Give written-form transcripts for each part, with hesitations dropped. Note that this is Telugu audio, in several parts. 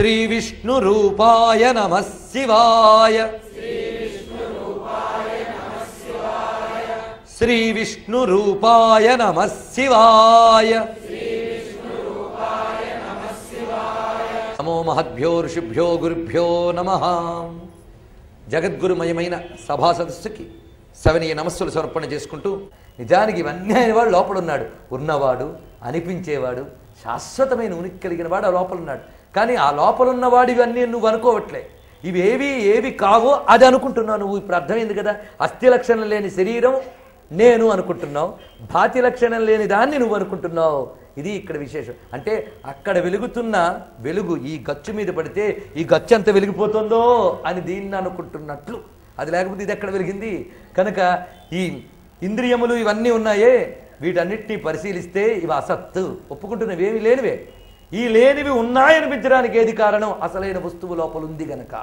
శ్రీ విష్ణు రూపాయ నమః శివాయ. శ్రీ విష్ణు రూపాయ నమః శివాయ. నమో మహద్భ్యో ఋషిభ్యో గురుభ్యో నమః. జగద్గురుమయమైన సభా సదస్సుకి సవనీయ నమస్సులు సమర్పణ చేసుకుంటూ, నిజానికి ఇవన్నీ అయిన వాడు లోపల ఉన్నాడు. ఉన్నవాడు, అనిపించేవాడు, శాశ్వతమైన ఉనికి కలిగిన వాడు ఆ లోపల ఉన్నాడు. కానీ ఆ లోపల ఉన్నవాడు ఇవన్నీ నువ్వు అనుకోవట్లే. ఏవి కావో అది అనుకుంటున్నావు నువ్వు. ఇప్పుడు అర్థమైంది కదా. అస్థి లక్షణం లేని శరీరం నేను అనుకుంటున్నావు, భాతి లక్షణం లేని దాన్ని నువ్వు అనుకుంటున్నావు. ఇది ఇక్కడ విశేషం. అంటే అక్కడ వెలుగుతున్న వెలుగు ఈ గచ్చు మీద పడితే ఈ గచ్చు ఎంత వెలిగిపోతుందో అని దీన్ని అనుకుంటున్నట్లు. అది లేకపోతే ఇది ఎక్కడ వెలిగింది? కనుక ఈ ఇంద్రియములు ఇవన్నీ ఉన్నాయే, వీటన్నిటినీ పరిశీలిస్తే ఇవి అసత్తు, ఒప్పుకుంటున్నవి ఏమి లేనివే. ఈ లేనివి ఉన్నాయనిపించడానికి ఏది కారణం? అసలైన వస్తువు లోపల ఉంది గనక.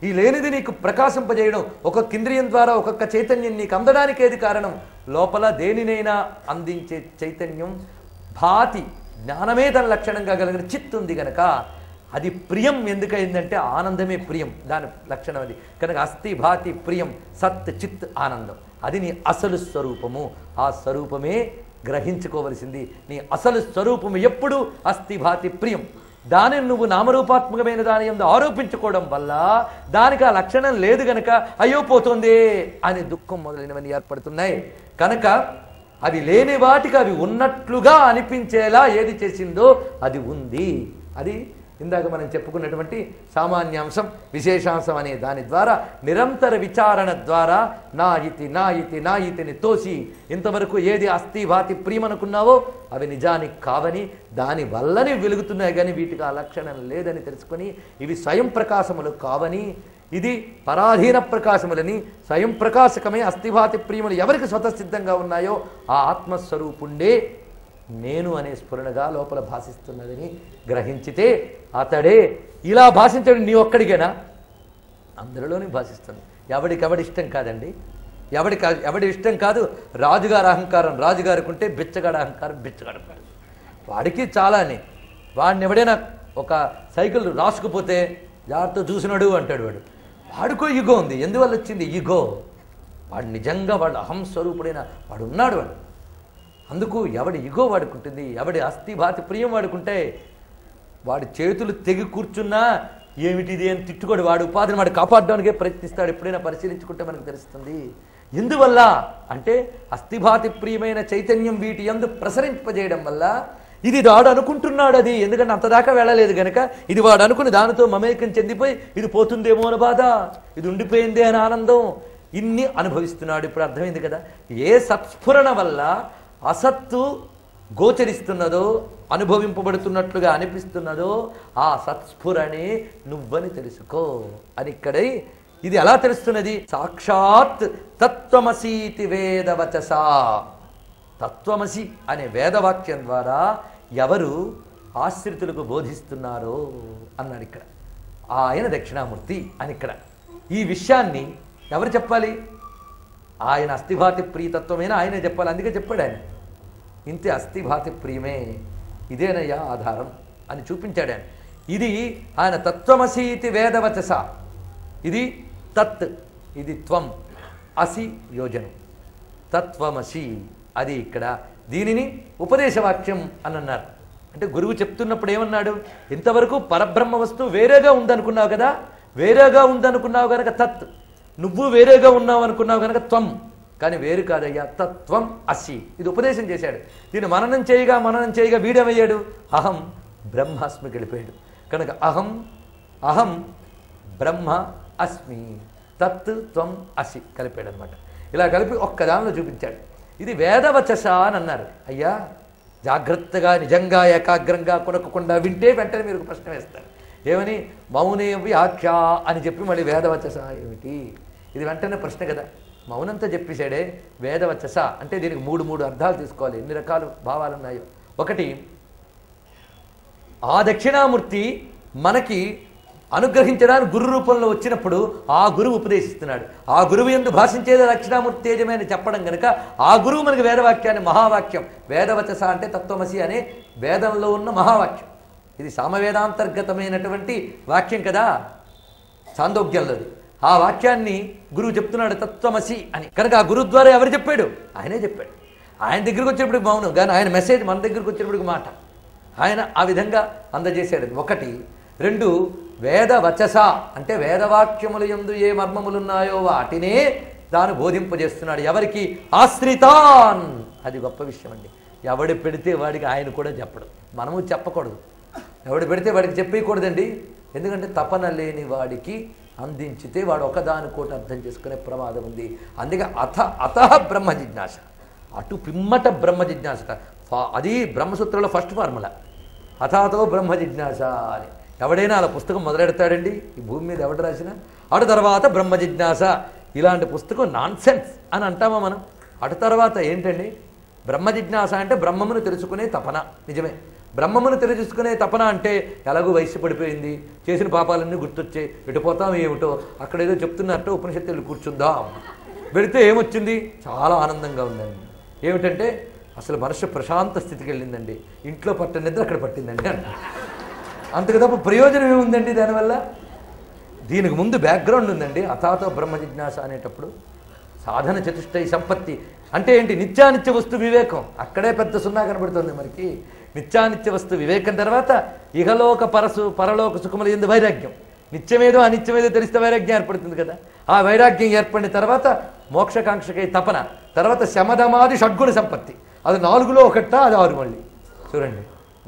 ఈ లేనిది నీకు ప్రకాశింపజేయడం, ఒక్కొక్క ఇంద్రియం ద్వారా ఒక్కొక్క చైతన్యం నీకు అందడానికి ఏది కారణం? లోపల దేనినైనా అందించే చైతన్యం భాతి, జ్ఞానమే తన లక్షణంగా కలిగిన చిత్ ఉంది గనక అది ప్రియం. ఎందుకైందంటే ఆనందమే ప్రియం, దాని లక్షణం అది. కనుక అస్థి భాతి ప్రియం, సత్ చిత్ ఆనందం, అది నీ అసలు స్వరూపము. ఆ స్వరూపమే గ్రహించుకోవలసింది. నీ అసలు స్వరూపము ఎప్పుడు అస్థి భాతి ప్రియం. దానిని నువ్వు నామరూపాత్మకమైన దాని యందు ఆరోపించుకోవడం వల్ల దానికి ఆ లక్షణం లేదు గనక అయ్యో పోతుంది అని దుఃఖం మొదలైనవన్నీ ఏర్పడుతున్నాయి. కనుక అవి లేని వాటికి అవి ఉన్నట్లుగా అనిపించేలా ఏది చేసిందో అది ఉంది. అది ఇందాక మనం చెప్పుకున్నటువంటి సామాన్యాంశం విశేషాంశం అనే దాని ద్వారా నిరంతర విచారణ ద్వారా నా ఇతిని తోసి ఇంతవరకు ఏది అస్థి భాతి ప్రియమనుకున్నావో అవి నిజానికి కావని, దాని వల్లనే వెలుగుతున్నాయి కానీ వీటికి ఆ లక్షణం లేదని తెలుసుకొని ఇవి స్వయం ప్రకాశములు కావని, ఇది పరాధీన ప్రకాశములని, స్వయం ప్రకాశకమే అస్థిభాతి ప్రియములు ఎవరికి స్వతసిద్ధంగా ఉన్నాయో ఆ ఆత్మస్వరూపుండే నేను అనే స్ఫురణగా లోపల భాషిస్తున్నదని గ్రహించితే అతడే ఇలా భాషించడం నీ ఒక్కడికేనా? అందరిలోనే భాషిస్తుంది. ఎవడికెవడి ఇష్టం కాదండి. ఎవడి ఇష్టం కాదు. రాజుగారి అహంకారం రాజుగారికి ఉంటే బిచ్చగాడి అహంకారం బిచ్చగాడు కాదు. వాడికి చాలానే. వాడిని ఎవడైనా ఒక సైకిల్ రాసుకుపోతే జాగ్రత్త చూసినాడు అంటాడు. వాడికో ఈగో ఉంది. ఎందువల్ల వచ్చింది ఈగో? వాడు నిజంగా వాడు అహం స్వరూపుడైన వాడు ఉన్నాడు. వాడు అందుకు ఎవడి ఈగో వాడుకుంటుంది, ఎవడి అస్థి భాతి ప్రియం వాడుకుంటే వాడి చేతులు తెగి కూర్చున్నా ఏమిటిది అని తిట్టుకోడు. వాడు ఉపాధిని వాడు కాపాడడానికే ప్రయత్నిస్తాడు. ఎప్పుడైనా పరిశీలించుకుంటే మనకు తెలుస్తుంది. ఎందువల్ల అంటే అస్థిభాతి ప్రియమైన చైతన్యం వీటి యందు ప్రసరింపజేయడం వల్ల ఇది వాడు అనుకుంటున్నాడు. అది ఎందుకంటే అంతదాకా వెళ్ళలేదు కనుక ఇది వాడు అనుకుని దానితో మమేకం చెందిపోయి ఇది పోతుందేమో అని బాధ, ఇది ఉండిపోయిందే అని ఆనందం, ఇన్ని అనుభవిస్తున్నాడు. ఇప్పుడు అర్థమైంది కదా. ఏ సత్స్ఫురణ వల్ల అసత్తు గోచరిస్తున్నదో, అనుభవింపబడుతున్నట్లుగా అనిపిస్తున్నదో ఆ సత్స్ఫురణే నువ్వని తెలుసుకో అని. ఇక్కడై ఇది ఎలా తెలుస్తున్నది? సాక్షాత్ తత్వమసీతి వేదవచసా. తత్వమసి అనే వేదవాక్యం ద్వారా ఎవరు ఆశ్రితులకు బోధిస్తున్నారో అన్నాడు ఇక్కడ. ఆయన దక్షిణామూర్తి అని. ఇక్కడ ఈ విషయాన్ని ఎవరు చెప్పాలి? ఆయన అస్థిభాతి ప్రియతత్వమేనా ఆయనే చెప్పాలి. అందుకే చెప్పాడు ఆయన. ఇంతే అస్థిభాతి ప్రియమే, ఇదేనయ్యా ఆధారం అని చూపించాడు ఆయన. ఇది ఆయన తత్వమసీతి వేదవచస. ఇది తత్, ఇది త్వం, అసి యోజనం, తత్వమసి అది ఇక్కడ. దీనిని ఉపదేశవాక్యం అని అన్నారు. అంటే గురువు చెప్తున్నప్పుడు ఏమన్నాడు? ఇంతవరకు పరబ్రహ్మ వస్తువు వేరేగా ఉందనుకున్నావు కదా, వేరేగా ఉందనుకున్నావు కనుక తత్, నువ్వు వేరేగా ఉన్నావు అనుకున్నావు కనుక త్వం, కానీ వేరు కాదయ్యా తత్వం అసి. ఇది ఉపదేశం చేశాడు. దీన్ని మననం చేయగా వీడమయ్యాడు అహం బ్రహ్మాస్మికి వెళ్ళిపోయాడు. కనుక అహం బ్రహ్మ అస్మి, తత్ త్వం అసి కలిపాడు అనమాట. ఇలా కలిపి ఒక్క దానిలో చూపించాడు. ఇది వేదవచస అని అన్నారు. అయ్యా జాగ్రత్తగా నిజంగా ఏకాగ్రంగా కొనకుండా వింటే వెంటనే మీరు ప్రశ్న వేస్తారు. ఏమని? మౌనే వ్యాఖ్య అని చెప్పి మళ్ళీ వేదవచస ఏమిటి? ఇది వెంటనే ప్రశ్న కదా. మౌనంతో చెప్పేశాడే వేదవచస అంటే దీనికి మూడు అర్థాలు తీసుకోవాలి. ఎన్ని రకాలు భావాలు ఉన్నాయో. ఒకటి, ఆ దక్షిణామూర్తి మనకి అనుగ్రహించడానికి గురు రూపంలో వచ్చినప్పుడు ఆ గురువు ఉపదేశిస్తున్నాడు. ఆ గురువు యందు భాషించేది దక్షిణామూర్తి తేజమే అని చెప్పడం కనుక ఆ గురువు మనకి వేదవాక్యాన్ని, మహావాక్యం, వేదవచస అంటే తత్వమసి అనే వేదంలో ఉన్న మహావాక్యం. ఇది సామవేదాంతర్గతమైనటువంటి వాక్యం కదా, చాందోగ్యంలోది. ఆ వాక్యాన్ని గురువు చెప్తున్నాడు తత్వమసి అని. కనుక ఆ గురువు ద్వారా ఎవరు చెప్పాడు? ఆయనే చెప్పాడు. ఆయన దగ్గరికి వచ్చేప్పటికి మౌనం, కానీ ఆయన మెసేజ్ మన దగ్గరికి వచ్చేప్పటికి మాట. ఆయన ఆ విధంగా అందజేశాడు. ఒకటి. రెండు, వేద వచస అంటే వేదవాక్యముల యందు ఏ మర్మములున్నాయో వాటినే దాన్ని బోధింపజేస్తున్నాడు. ఎవరికి? ఆశ్రితాన్. అది గొప్ప విషయం అండి. ఎవడు పెడితే వాడికి ఆయన కూడా చెప్పడు, మనము చెప్పకూడదు. ఎవడు పెడితే వాడికి చెప్పేయకూడదండి. ఎందుకంటే తపన లేని వాడికి అందించితే వాడు ఒకదానికోటి అర్థం చేసుకునే ప్రమాదం ఉంది. అందుకే అతః బ్రహ్మ జిజ్ఞాస, అటు పిమ్మట బ్రహ్మ జిజ్ఞాసట. అది బ్రహ్మసూత్రంలో ఫస్ట్ ఫార్ములా, అథాతో బ్రహ్మ జిజ్ఞాస అని. ఎవడైనా అలా పుస్తకం మొదలెడతాడండి ఈ భూమి మీద, ఎవడు రాసినా. అటు తర్వాత బ్రహ్మ జిజ్ఞాస. ఇలాంటి పుస్తకం నాన్ సెన్స్ అని అంటామా మనం? అటు తర్వాత ఏంటండి బ్రహ్మ జిజ్ఞాస అంటే బ్రహ్మమును తెలుసుకునే తపన. నిజమే, బ్రహ్మమును తెలుసుకునే తపన అంటే ఎలాగో వయస్సు పడిపోయింది, చేసిన పాపాలన్నీ గుర్తొచ్చాయి, ఎటుపోతాం ఏమిటో, అక్కడ ఏదో చెప్తున్నట్టు ఉపనిషత్తులు కూర్చుందాం. వెళితే ఏమొచ్చింది? చాలా ఆనందంగా ఉందండి. ఏమిటంటే అసలు మనసు ప్రశాంత స్థితికి వెళ్ళిందండి, ఇంట్లో పట్టిన నిద్ర అక్కడ పట్టిందండి అంట. అంతకు తప్ప ప్రయోజనం ఏముందండి దానివల్ల? దీనికి ముందు బ్యాక్గ్రౌండ్ ఉందండి. అథాతో బ్రహ్మ జిజ్ఞాస అనేటప్పుడు సాధన చతుష్టయ సంపత్తి అంటే ఏంటి? నిత్యానిత్య వస్తు వివేకం. అక్కడే పెద్ద సున్నా కనబడుతుంది మనకి. నిత్యానిత్య వస్తు వివేకం తర్వాత ఇహలోక పరలోక సుఖముల యందు వైరాగ్యం. నిత్యమేదో అనిత్యమేదో తెలిస్తే వైరాగ్యం ఏర్పడుతుంది కదా. ఆ వైరాగ్యం ఏర్పడిన తర్వాత మోక్షకాంక్షకై తపన, తర్వాత శమదమాది షడ్గుణ సంపత్తి. అది 4లో ఒకట, అది 6 మళ్ళీ. చూడండి,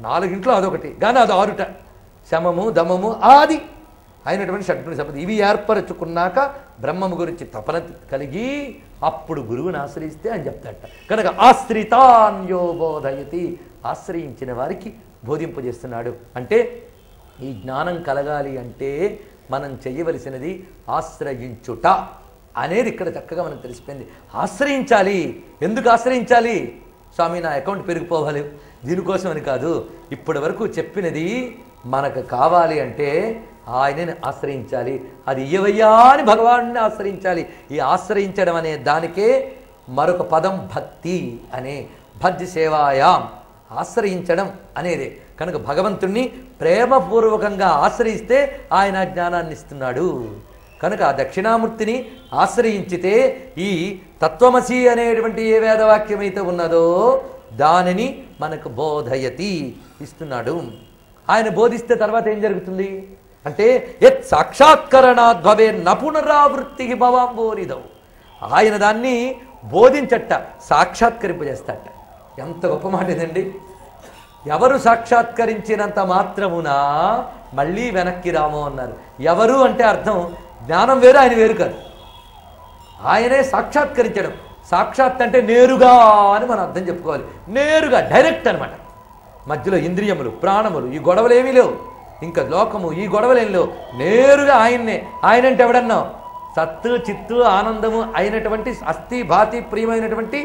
4 అదొకటి, కానీ అది 6. శమము దమము ఆది అయినటువంటి షడ్గుణ సంపత్తి. ఇవి ఏర్పరచుకున్నాక బ్రహ్మము గురించి తపన కలిగి అప్పుడు గురువుని ఆశ్రయిస్తే అని చెప్తాడట. కనుక ఆశ్రితాన్యో బోధయతి, ఆశ్రయించిన వారికి బోధింపజేస్తున్నాడు. అంటే ఈ జ్ఞానం కలగాలి అంటే మనం చెయ్యవలసినది ఆశ్రయించుట అనేది ఇక్కడ చక్కగా మనం తెలిసిపోయింది. ఆశ్రయించాలి. ఎందుకు ఆశ్రయించాలి? స్వామి నా అకౌంట్ పెరిగిపోవాలి దీనికోసం అని కాదు. ఇప్పటి వరకు చెప్పినది మనకు కావాలి అంటే ఆయనని ఆశ్రయించాలి. అది ఇయ్యవయ్యా అని భగవాన్ని ఆశ్రయించాలి. ఈ ఆశ్రయించడం అనే దానికే మరొక పదం భక్తి అనే. భజ్ సేవాయాం, ఆశ్రయించడం అనేదే. కనుక భగవంతుణ్ణి ప్రేమపూర్వకంగా ఆశ్రయిస్తే ఆయన జ్ఞానాన్ని ఇస్తున్నాడు. కనుక ఆ దక్షిణామూర్తిని ఆశ్రయించితే ఈ తత్వమసి అనేటువంటి ఏ వేదవాక్యమైతే ఉన్నదో దానిని మనకు బోధయతి ఇస్తున్నాడు. ఆయన బోధిస్తే తర్వాత ఏం జరుగుతుంది అంటే యత్ సాక్షాత్కరణాద్భవే నపునరావృత్తి భవాంబోనిదౌ. ఆయన దాన్ని బోధించట, సాక్షాత్కరింపజేస్తాట. ఎంత గొప్ప మాట ఇదండి. ఎవరు సాక్షాత్కరించినంత మాత్రమున మళ్ళీ వెనక్కి రామో అన్నారు. ఎవరు అంటే అర్థం జ్ఞానం వేరు, ఆయన వేరు కాదు. ఆయనే సాక్షాత్కరించడం. సాక్షాత్ అంటే నేరుగా అని మనం అర్థం చెప్పుకోవాలి. నేరుగా డైరెక్ట్ అనమాట. మధ్యలో ఇంద్రియములు ప్రాణములు ఈ గొడవలు ఏమీ లేవు, ఇంకా లోకము ఈ గొడవలు ఏం లేవు. నేరుగా ఆయన్నే. ఆయన అంటే ఎవడన్నా సత్తు చిత్తు ఆనందము అయినటువంటి అస్థి భాతి ప్రియమైనటువంటి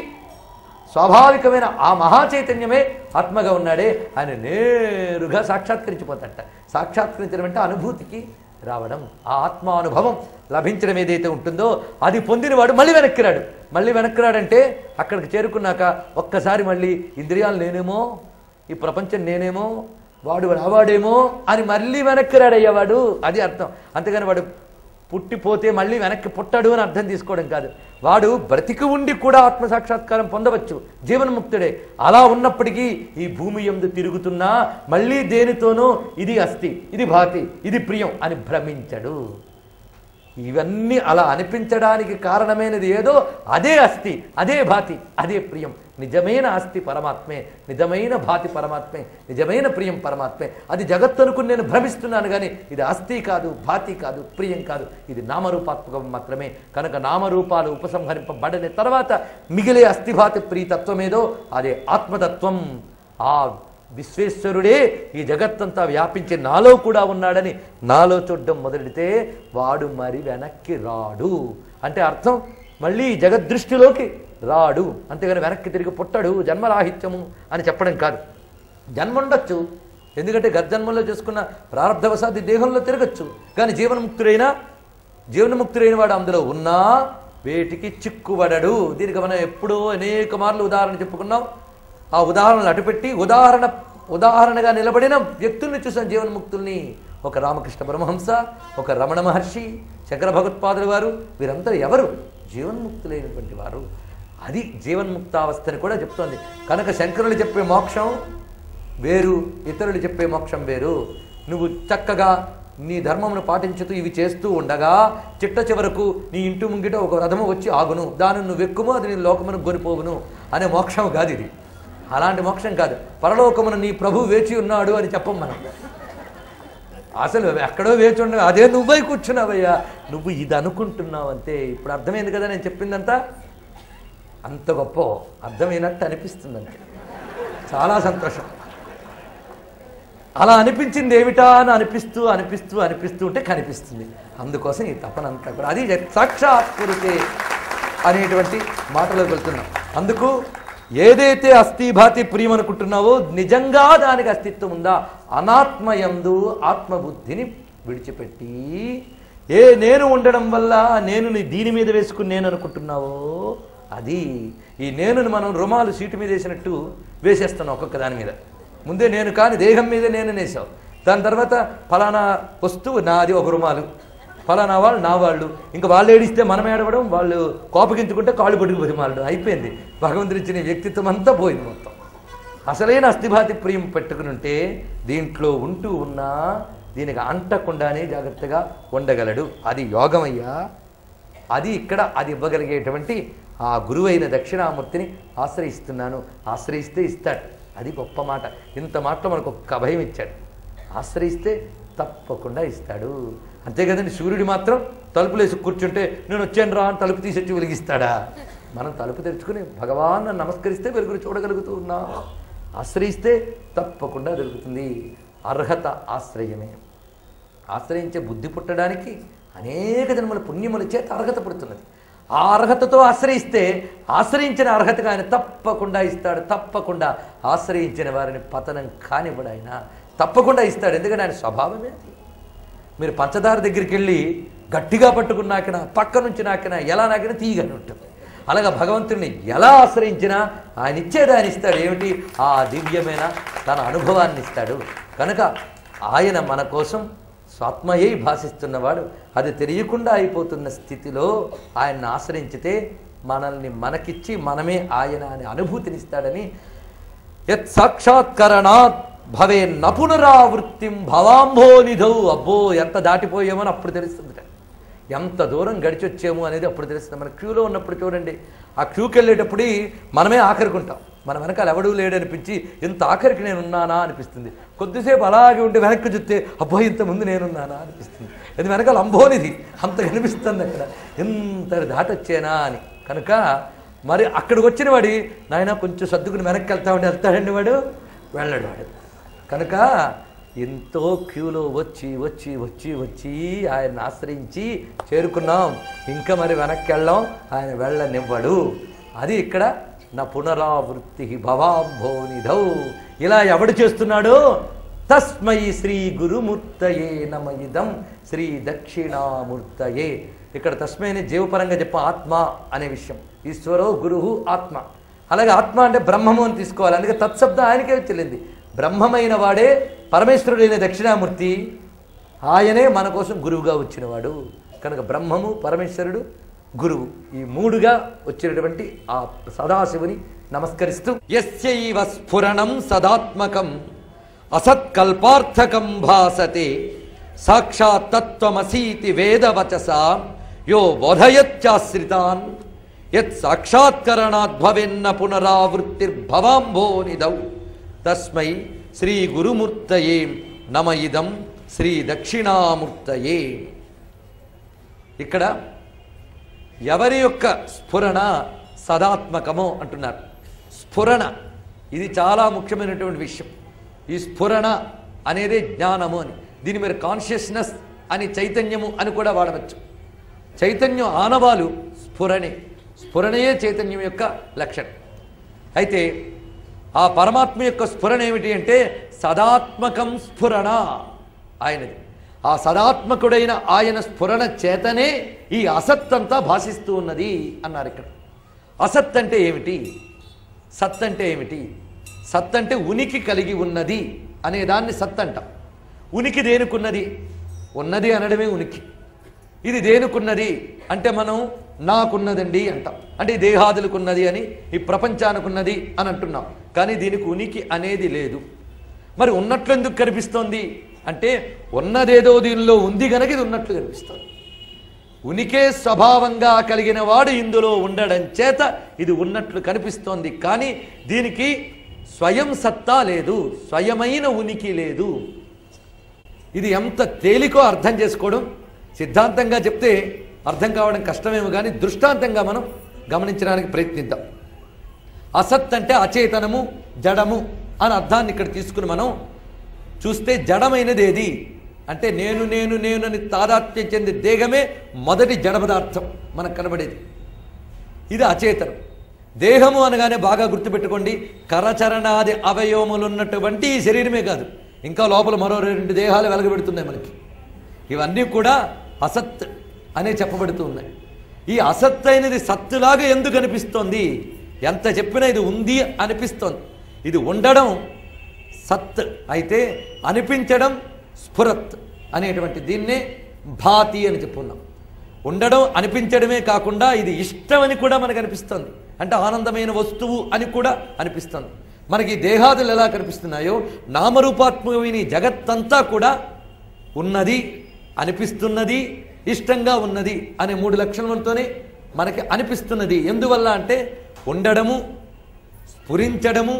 స్వాభావికమైన ఆ మహాచైతన్యమే ఆత్మగా ఉన్నాడే ఆయన నేరుగా సాక్షాత్కరించిపోతాడట. సాక్షాత్కరించడం అంటే అనుభూతికి రావడం, ఆ ఆత్మానుభవం లభించడం ఏదైతే ఉంటుందో అది పొందినవాడు మళ్ళీ వెనక్కిరాడు. మళ్ళీ వెనక్కిరాడంటే అక్కడికి చేరుకున్నాక ఒక్కసారి మళ్ళీ ఇంద్రియాలు నేనేమో, ఈ ప్రపంచం నేనేమో, వాడు రావాడేమో అని మళ్ళీ వెనక్కి రాడయ్యేవాడు. అది అర్థం. అంతేగాని వాడు పుట్టిపోతే మళ్ళీ వెనక్కి పుట్టాడు అని అర్థం తీసుకోవడం కాదు. వాడు బ్రతికి ఉండి కూడా ఆత్మసాక్షాత్కారం పొందవచ్చు, జీవన్ముక్తుడే. అలా ఉన్నప్పటికీ ఈ భూమి యందు తిరుగుతున్నా మళ్ళీ దేనితోనో ఇది అస్థి, ఇది భాతి, ఇది ప్రియం అని భ్రమించడు. ఇవన్నీ అలా అనిపించడానికి కారణమైనది ఏదో అదే అస్థి, అదే భాతి, అదే ప్రియం. నిజమైన ఆస్తి పరమాత్మే, నిజమైన భాతి పరమాత్మే, నిజమైన ప్రియం పరమాత్మే. అది జగత్తు అనుకుని నేను భ్రమిస్తున్నాను కానీ ఇది ఆస్తి కాదు, భాతి కాదు, ప్రియం కాదు. ఇది నామరూపాత్మకం మాత్రమే. కనుక నామరూపాలు ఉపసంహరింపబడిన తర్వాత మిగిలే అస్థిభాతి ప్రియతత్వమేదో అదే ఆత్మతత్వం. ఆ విశ్వేశ్వరుడే ఈ జగత్తంతా వ్యాపించి నాలో కూడా ఉన్నాడని నాలో చూడడం మొదలెడితే వాడు మరి వెనక్కి రాడు. అంటే అర్థం మళ్ళీ జగద్దృష్టిలోకి రాడు. అంతేగాని వెనక్కి తిరిగి పుట్టడు, జన్మరాహిత్యము అని చెప్పడం కాదు. జన్మ ఉండొచ్చు, ఎందుకంటే గర్జన్మలో చేసుకున్న ప్రారంధవశాది దేహంలో తిరగచ్చు. కానీ జీవన్ముక్తుడైన వాడు అందులో ఉన్నా వేటికి చిక్కుబడడు. దీనికి మనం ఎప్పుడో అనేక మార్లు ఉదాహరణ చెప్పుకున్నాం. ఆ ఉదాహరణలు అటుపెట్టి ఉదాహరణ ఉదాహరణగా నిలబడిన వ్యక్తుల్ని చూసాం జీవన్ముక్తుల్ని. ఒక రామకృష్ణ పరమహంస, ఒక రమణ మహర్షి, శంకర భగవత్పాదుల వారు, వీరందరూ ఎవరు? జీవన్ముక్తులైనటువంటి వారు. అది జీవన్ముక్తావస్థని కూడా చెప్తోంది. కనుక శంకరులు చెప్పే మోక్షం వేరు, ఇతరులు చెప్పే మోక్షం వేరు. నువ్వు చక్కగా నీ ధర్మమును పాటించుతూ ఇవి చేస్తూ ఉండగా చిట్ట చివరకు నీ ఇంటి ముంగిట ఒక రథము వచ్చి ఆగును, దానిని నువ్వు ఎక్కుము, అది నీ లోకమును గొనిపోవును అనే మోక్షం కాదు ఇది. అలాంటి మోక్షం కాదు. పరలోకమున నీ ప్రభు వేచి ఉన్నాడు అని చెప్పం మనం. అసలు ఎక్కడో వేచి ఉండగా అదే నువ్వై కూర్చున్నావయ్యా, నువ్వు ఇది అనుకుంటున్నావు అంతే. ఇప్పుడు అర్థమైంది కదా నేను చెప్పిందంతా? అంత గొప్ప అర్థమైనట్టు అనిపిస్తుందంటే చాలా సంతోషం. అలా అనిపించింది ఏమిటా అని అనిపిస్తూ అనిపిస్తూ అనిపిస్తూ ఉంటే కనిపిస్తుంది. అందుకోసం ఈ తపనంతా కూడా అది సాక్షాత్కరితే అనేటువంటి మాటలోకి వెళ్తున్నాం. అందుకు ఏదైతే అస్థిభాతి ప్రియం అనుకుంటున్నావో నిజంగా దానికి అస్తిత్వం ఉందా? అనాత్మయందు ఆత్మబుద్ధిని విడిచిపెట్టి ఏ నేను ఉండడం వల్ల నేను దీని మీద వేసుకుని నేను అనుకుంటున్నావో అది. ఈ నేనుని మనం రుమాలు సీటు మీద వేసినట్టు వేసేస్తున్నాం ఒక్కొక్క దాని మీద. ముందే నేను కాని దేహం మీద నేను వేసావు. దాని తర్వాత ఫలానా వస్తువు నాది ఒక రుమాలు, ఫలానా వాళ్ళు నా వాళ్ళు, ఇంకా వాళ్ళు ఏడిస్తే మనం ఏడవడం, వాళ్ళు కోపగించుకుంటే కాళ్ళు పట్టుకుపోయి మాలడం, అయిపోయింది. భగవంతుడు ఇచ్చిన వ్యక్తిత్వం అంతా పోయింది మొత్తం. అసలైన అస్థిభాతి ప్రియం పెట్టుకుని ఉంటే దీంట్లో ఉంటూ ఉన్నా దీనికి అంటకుండానే జాగ్రత్తగా ఉండగలడు. అది యోగమయ్యా. అది ఇక్కడ అది ఇవ్వగలిగేటువంటి ఆ గురువైన దక్షిణామూర్తిని ఆశ్రయిస్తున్నాను. ఆశ్రయిస్తే ఇస్తాడు. అది గొప్ప మాట. ఇంత మాటలో మనకు ఒక్క అభయం ఇచ్చాడు. ఆశ్రయిస్తే తప్పకుండా ఇస్తాడు. అంతే కదండి. సూర్యుడు మాత్రం తలుపులేసి కూర్చుంటే నేను వచ్చాను రా అని తలుపు తీసొచ్చి వెలిగిస్తాడా? మనం తలుపు తెరుచుకుని భగవాన్ నమస్కరిస్తే వెలుగురు చూడగలుగుతూ ఉన్నాం. ఆశ్రయిస్తే తప్పకుండా దొరుకుతుంది. అర్హత ఆశ్రయమే. ఆశ్రయించే బుద్ధి పుట్టడానికి అనేక జన్మల పుణ్యముల చేత అర్హత పుడుతున్నది. ఆ అర్హతతో ఆశ్రయిస్తే ఆశ్రయించిన అర్హతగా ఆయన తప్పకుండా ఇస్తాడు. తప్పకుండా ఆశ్రయించిన వారిని పతనం కానివ్వడు. ఆయన తప్పకుండా ఇస్తాడు. ఎందుకంటే ఆయన స్వభావమే అది. మీరు పంచదార దగ్గరికి వెళ్ళి గట్టిగా పట్టుకుని నాకినా, పక్క నుంచి నాకినా, ఎలా నాకినా తీయగానే ఉంటుంది. అలాగా భగవంతుడిని ఎలా ఆశ్రయించినా ఆయన ఇచ్చేది ఆయన ఇస్తాడు. ఏమిటి? ఆ దివ్యమైన తన అనుభవాన్ని ఇస్తాడు. కనుక ఆయన మన కోసం స్వాత్మయై భాషిస్తున్నవాడు. అది తెలియకుండా అయిపోతున్న స్థితిలో ఆయన్ని ఆశ్రయించితే మనల్ని మనకిచ్చి మనమే ఆయన అనే అనుభూతినిస్తాడని యత్ సాక్షాత్కరణాత్ భవే నపునరావృత్తిం భవాంభోనిధౌ. అబ్బో ఎంత దాటిపోయామో అని అప్పుడు తెలుస్తుంది. ఎంత దూరం గడిచొచ్చాము అనేది అప్పుడు తెలుస్తుంది. మన క్యూలో ఉన్నప్పుడు చూడండి, ఆ క్యూకి వెళ్ళేటప్పుడు మనమే ఆఖరికుంటాం. మన వెనకాల ఎవడూ లేడనిపించి ఇంత ఆఖరికి నేనున్నానా అనిపిస్తుంది. కొద్దిసేపు అలాగే ఉంటే వెనక్కి చూస్తే అబ్బో ఇంతకుముందు నేనున్నానా అనిపిస్తుంది. ఇది వెనకాల అంబోనిది అంత కనిపిస్తుంది. అక్కడ ఇంత దాటొచ్చేనా అని. కనుక మరి అక్కడికి వచ్చిన వాడి నాయన కొంచెం సర్దుకుని వెనక్కి వెళ్తాడండి వాడు, వెళ్ళడు వాడు. కనుక ఎంతో క్యూలో వచ్చి వచ్చి వచ్చి వచ్చి ఆయన ఆశ్రయించి చేరుకున్నాం. ఇంకా మరి వెనక్కి వెళ్ళాం, ఆయన వెళ్ళనివ్వడు. అది ఇక్కడ నా పునరావృత్తి భవాంభోనిధౌ. ఇలా ఎవడు చేస్తున్నాడో తస్మై శ్రీ గురుమూర్తయే నమయిదం శ్రీ దక్షిణామూర్తయే. ఇక్కడ తస్మైని జీవపరంగా చెప్ప ఆత్మ అనే విషయం. ఈశ్వరో గురువు ఆత్మ. అలాగే ఆత్మ అంటే బ్రహ్మము అని తీసుకోవాలి. అందుకే తత్శబ్దం ఆయనకే చెల్లింది. బ్రహ్మమైన వాడే పరమేశ్వరుడైన దక్షిణామూర్తి. ఆయనే మన కోసం గురువుగా వచ్చినవాడు. కనుక బ్రహ్మము, పరమేశ్వరుడు, గురువు ఈ మూడుగా వచ్చినటువంటి ఆ సదాశివుని నమస్కరిస్తూ యస్యైవ స్ఫురణం సదాత్మకం అసత్కల్పార్థకం భాసతే సాక్షాత్ తత్వమసీతి వేదవచస యో బోధయత్యాశ్రితాన్ యత్ సాక్షాత్కరణాద్భవెన్న పునరావృత్తిర్భవాంభోనిధౌ తస్మై శ్రీ గురుమూర్తయే నమ ఇదం శ్రీ దక్షిణామూర్తయే. ఇక్కడ ఎవరి యొక్క స్ఫురణ సదాత్మకమో అంటున్నారు. స్ఫురణ ఇది చాలా ముఖ్యమైనటువంటి విషయం. ఈ స్ఫురణ అనేదే జ్ఞానము అని. దీని మీరు కాన్షియస్నెస్ అని, చైతన్యము అని కూడా వాడవచ్చు. చైతన్యం ఆనవాలు స్ఫురణే. స్ఫురణయే చైతన్యం యొక్క లక్షణం. అయితే ఆ పరమాత్మ యొక్క స్ఫురణ ఏమిటి అంటే సదాత్మకం స్ఫురణ ఆయనది. ఆ సదాత్మకుడైన ఆయన స్ఫురణ చేతనే ఈ అసత్ అంతా భాషిస్తూ ఉన్నది అన్నారు. ఇక్కడ అసత్ అంటే ఏమిటి, సత్ అంటే ఏమిటి? సత్ అంటే ఉనికి కలిగి ఉన్నది అనేదాన్ని సత్ అంటాం. ఉనికి దేనికున్నది? ఉన్నది అనడమే ఉనికి. ఇది దేనికున్నది అంటే మనం నాకున్నదండి అంటాం. అంటే ఈ దేహాదులకున్నది అని, ఈ ప్రపంచానికున్నది అని అంటున్నాం. కానీ దీనికి ఉనికి అనేది లేదు. మరి ఉన్నట్లు ఎందుకు కనిపిస్తోంది అంటే ఉన్నదేదో దీనిలో ఉంది గనక ఇది ఉన్నట్లు కనిపిస్తోంది. ఉనికే స్వభావంగా కలిగిన వాడు ఇందులో ఉండడం చేత ఇది ఉన్నట్లు కనిపిస్తోంది. కానీ దీనికి స్వయం సత్తా లేదు, స్వయమైన ఉనికి లేదు. ఇది ఎంత తేలికో అర్థం చేసుకోవడం. సిద్ధాంతంగా చెప్తే అర్థం కావడం కష్టమేమో, కానీ దృష్టాంతంగా మనం గమనించడానికి ప్రయత్నిద్దాం. అసత్ అంటే అచేతనము, జడము అని అర్థాన్ని ఇక్కడ తీసుకుని మనం చూస్తే జడమైనది ఏది అంటే నేను నేను నేను అని తాదాత్మ్యం చెందే దేహమే మొదటి జడ పదార్థం మనకు కనబడేది. ఇది అచేతనం. దేహము అనగానే బాగా గుర్తుపెట్టుకోండి, కరచరణాది అవయవములు ఉన్నటువంటి ఈ శరీరమే కాదు, ఇంకా లోపల మరో 2 దేహాలు వెలగబెడుతున్నాయి మనకి. ఇవన్నీ కూడా అసత్ అనే చెప్పబడుతూ ఉన్నాయి. ఈ అసత్ అయినది సత్తులాగా ఎందుకు అనిపిస్తోంది? ఎంత చెప్పినా ఇది ఉంది అనిపిస్తోంది. ఇది ఉండడం సత్ అయితే అనిపించడం స్ఫురత్ అనేటువంటి దీన్నే భాతి అని చెప్పుకున్నాం. ఉండడం అనిపించడమే కాకుండా ఇది ఇష్టమని కూడా మనకు అనిపిస్తుంది. అంటే ఆనందమైన వస్తువు అని కూడా అనిపిస్తుంది. మనకి దేహాదులు ఎలా కనిపిస్తున్నాయో నామరూపాత్మకమైన జగత్తంతా కూడా ఉన్నది, అనిపిస్తున్నది, ఇష్టంగా ఉన్నది అనే 3 లక్షణాలతోనే మనకి అనిపిస్తున్నది. ఎందువల్ల అంటే ఉండడము, స్ఫురించడము,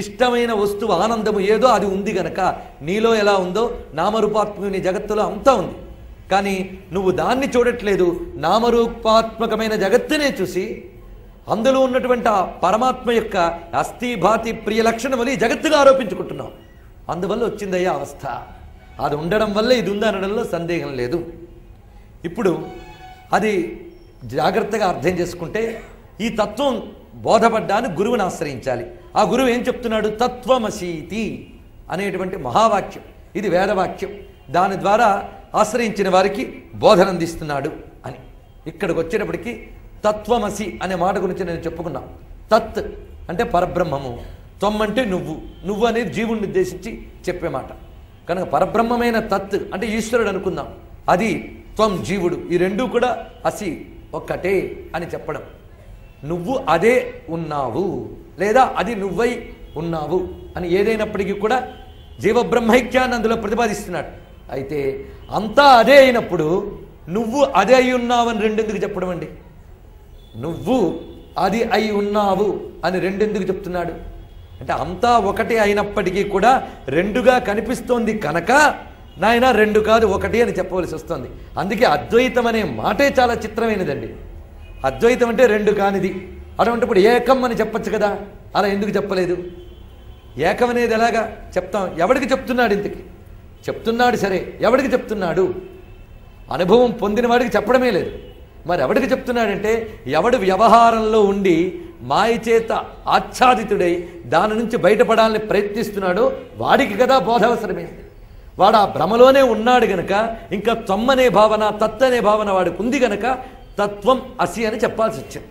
ఇష్టమైన వస్తువు ఆనందము ఏదో అది ఉంది గనక. నీలో ఎలా ఉందో నామరూపాత్మకమైన జగత్తులో అంతా ఉంది. కానీ నువ్వు దాన్ని చూడట్లేదు, నామరూపాత్మకమైన జగత్తునే చూసి అందులో ఉన్నటువంటి ఆ పరమాత్మ యొక్క అస్థి భాతి ప్రియ లక్షణములు ఈ జగత్తుగా ఆరోపించుకుంటున్నావు. అందువల్ల వచ్చిందయ్యా అవస్థ. అది ఉండడం వల్ల ఇది ఉందనడంలో సందేహం లేదు. ఇప్పుడు అది జాగ్రత్తగా అర్థం చేసుకుంటే ఈ తత్వం బోధపడ్డాన్ని గురువుని ఆశ్రయించాలి. ఆ గురువు ఏం చెప్తున్నాడు? తత్వమసీతి అనేటువంటి మహావాక్యం, ఇది వేదవాక్యం. దాని ద్వారా ఆశ్రయించిన వారికి బోధన అందిస్తున్నాడు అని. ఇక్కడికి వచ్చేటప్పటికి తత్వమసి అనే మాట గురించి నేను చెప్పుకున్నా. తత్ అంటే పరబ్రహ్మము, త్వం అంటే నువ్వు, నువ్వు అనేది జీవుణ్ణి ఉద్దేశించి చెప్పే మాట కనుక పరబ్రహ్మమైన తత్ అంటే ఈశ్వరుడు అనుకుందాం. అది త్వం జీవుడు, ఈ రెండూ కూడా అసి ఒక్కటే అని చెప్పడం. నువ్వు అదే ఉన్నావు లేదా అది నువ్వై ఉన్నావు అని ఏదైనప్పటికీ కూడా జీవబ్రహ్మైక్యాన్ని అందులో ప్రతిపాదిస్తున్నాడు. అయితే అంతా అదే అయినప్పుడు నువ్వు అదే అయి ఉన్నావని రెండెందుకు చెప్పడం అండి? నువ్వు అది అయి ఉన్నావు అని రెండెందుకు చెప్తున్నాడు అంటే అంతా ఒకటే అయినప్పటికీ కూడా రెండుగా కనిపిస్తోంది కనుక నాయన రెండు కాదు ఒకటి అని చెప్పవలసి వస్తుంది. అందుకే అద్వైతం అనే మాటే చాలా చిత్రమైనదండి. అద్వైతం అంటే రెండు కానిది. అటువంటిప్పుడు ఏకం అని చెప్పచ్చు కదా, అలా ఎందుకు చెప్పలేదు? ఏకం అనేది ఎలాగా చెప్తాం? ఎవడికి చెప్తున్నాడు? ఇంతకి చెప్తున్నాడు సరే, ఎవడికి చెప్తున్నాడు? అనుభవం పొందిన వాడికి చెప్పడమే లేదు. మరి ఎవడికి చెప్తున్నాడంటే ఎవడు వ్యవహారంలో ఉండి మాయ చేత ఆచ్ఛాదితుడై దాని నుంచి బయటపడాలని ప్రయత్నిస్తున్నాడో వాడికి కదా బోధ అవసరమైంది. వాడు ఆ భ్రమలోనే ఉన్నాడు గనక ఇంకా త్వమ్మనే భావన తత్ అనే భావన వాడికి ఉంది గనక తత్వం అసి అని చెప్పాల్సి వచ్చింది.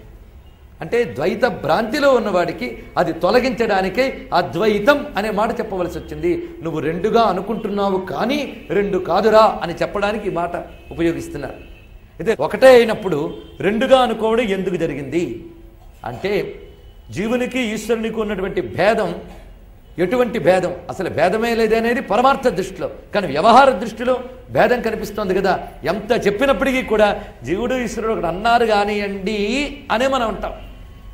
అంటే ద్వైత భ్రాంతిలో ఉన్నవాడికి అది తొలగించడానికే అద్వైతం అనే మాట చెప్పవలసి వచ్చింది. నువ్వు రెండుగా అనుకుంటున్నావు కానీ రెండు కాదురా అని చెప్పడానికి ఈ మాట ఉపయోగిస్తున్నారు. అయితే ఒకటే అయినప్పుడు రెండుగా అనుకోవడం ఎందుకు జరిగింది అంటే జీవునికి ఈశ్వరునికి ఉన్నటువంటి భేదం ఎటువంటి భేదం? అసలు భేదమే లేదనేది పరమార్థ దృష్టిలో, కానీ వ్యవహార దృష్టిలో భేదం కనిపిస్తోంది కదా. ఎంత చెప్పినప్పటికీ కూడా జీవుడు ఈశ్వరుడు ఒకటి అన్నారు కానివ్వండి అనే మనం అంటాం.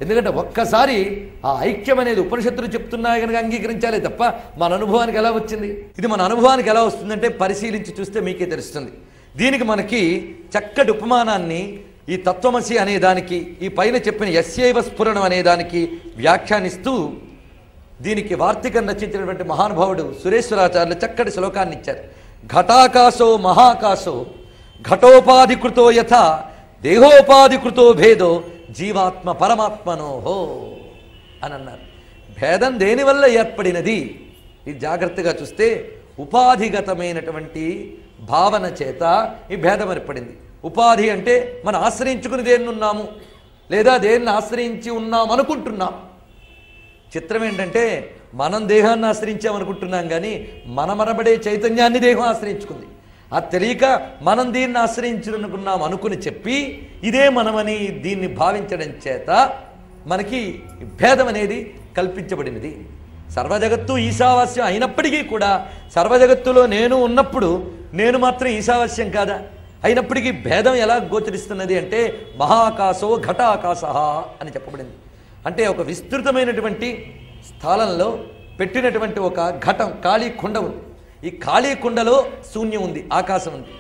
ఎందుకంటే ఒక్కసారి ఆ ఐక్యం అనేది ఉపనిషత్తులు చెప్తున్నాయి కనుక అంగీకరించాలే తప్ప మన అనుభవానికి ఎలా వచ్చింది? ఇది మన అనుభవానికి ఎలా వస్తుందంటే పరిశీలించి చూస్తే మీకే తెలుస్తుంది. దీనికి మనకి చక్కటి ఉపమానాన్ని ఈ తత్వమసి అనేదానికి ఈ పైన చెప్పిన యస్యైవ స్ఫురణం అనేదానికి వ్యాఖ్యానిస్తూ దీనికి వార్తికం రచించినటువంటి మహానుభావుడు సురేశ్వరాచార్యులు చక్కటి శ్లోకాన్ని ఇచ్చారు. ఘటాకాశో మహాకాశో ఘటోపాధికృతో యథ దేహోపాధికృతో భేదో జీవాత్మ పరమాత్మనోహో అని అన్నారు. భేదం దేనివల్ల ఏర్పడినది? ఇది జాగ్రత్తగా చూస్తే ఉపాధిగతమైనటువంటి భావన చేత ఈ భేదం ఏర్పడింది. ఉపాధి అంటే మనం ఆశ్రయించుకుని దేన్ని ఉన్నాము లేదా దేన్ని ఆశ్రయించి ఉన్నాం అనుకుంటున్నాం. చిత్రం ఏంటంటే మనం దేహాన్ని ఆశ్రయించామనుకుంటున్నాం కానీ మనమనబడే చైతన్యాన్ని దేహం ఆశ్రయించుకుంది. అది తెలియక మనం దీన్ని ఆశ్రయించుకున్నాం అనుకుని చెప్పి ఇదే మనమని దీన్ని భావించడం చేత మనకి భేదం అనేది కల్పించబడినది. సర్వజగత్తు ఈశావాస్యం అయినప్పటికీ కూడా సర్వజగత్తులో నేను ఉన్నప్పుడు నేను మాత్రం ఈశావాస్యం కాదా? అయినప్పటికీ భేదం ఎలా గోచరిస్తున్నది అంటే మహాకాశో ఘటాకాశ అని చెప్పబడింది. అంటే ఒక విస్తృతమైనటువంటి స్థలంలో పెట్టినటువంటి ఒక ఘటం ఖాళీ కుండ ఉంది. ఈ ఖాళీ కుండలో శూన్యం ఉంది, ఆకాశం ఉంది,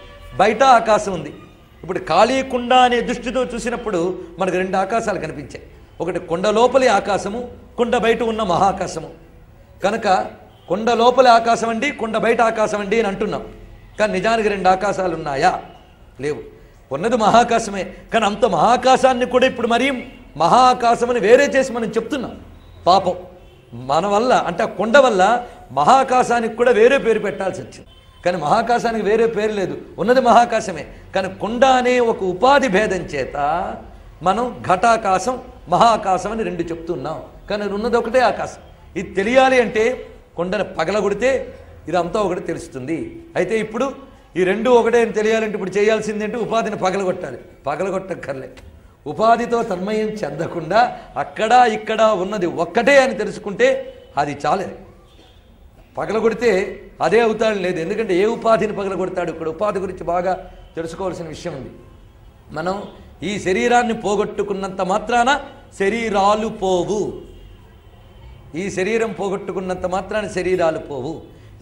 బయట ఆకాశం ఉంది. ఇప్పుడు ఖాళీ కుండ అనే దృష్టితో చూసినప్పుడు మనకు రెండు ఆకాశాలు కనిపించాయి. ఒకటి కుండ లోపలి ఆకాశము, కుండ బయట ఉన్న మహాకాశము. కనుక కుండ లోపలి ఆకాశం అండి, కుండ బయట ఆకాశం అండి అని అంటున్నాం. కానీ నిజానికి రెండు ఆకాశాలు ఉన్నాయా? లేవు. ఉన్నది మహాకాశమే. కానీ అంత మహాకాశాన్ని కూడా ఇప్పుడు మరీ మహాకాశమని వేరే చేసి మనం చెప్తున్నాం. పాపం మన వల్ల, అంటే ఆ కొండ వల్ల మహాకాశానికి కూడా వేరే పేరు పెట్టాల్సి వచ్చింది. కానీ మహాకాశానికి వేరే పేరు లేదు, ఉన్నది మహాకాశమే. కానీ కొండ అనే ఒక ఉపాధి భేదం చేత మనం ఘటాకాశం మహాకాశం అని రెండు చెప్తున్నాం. కానీ ఉన్నది ఒకటే ఆకాశం. ఇది తెలియాలి అంటే కొండను పగలగొడితే ఇదంతా ఒకటి తెలుస్తుంది. అయితే ఇప్పుడు ఈ రెండు ఒకటే అని తెలియాలంటే ఇప్పుడు చేయాల్సిందేంటి? ఉపాధిని పగలగొట్టాలి. పగలగొట్టక్కర్లే. ఉపాధితో తన్మయం చెందకుండా అక్కడ ఇక్కడ ఉన్నది ఒక్కటే అని తెలుసుకుంటే అది చాలే. పగలగొడితే అదే అవుతాడు లేదు. ఎందుకంటే ఏ ఉపాధిని పగలగొడతాడు? ఇక్కడ ఉపాధి గురించి బాగా తెలుసుకోవాల్సిన విషయం ఉంది. మనం ఈ శరీరాన్ని పోగొట్టుకున్నంత మాత్రాన శరీరాలు పోవు. ఈ శరీరం పోగొట్టుకున్నంత మాత్రాన శరీరాలు పోవు.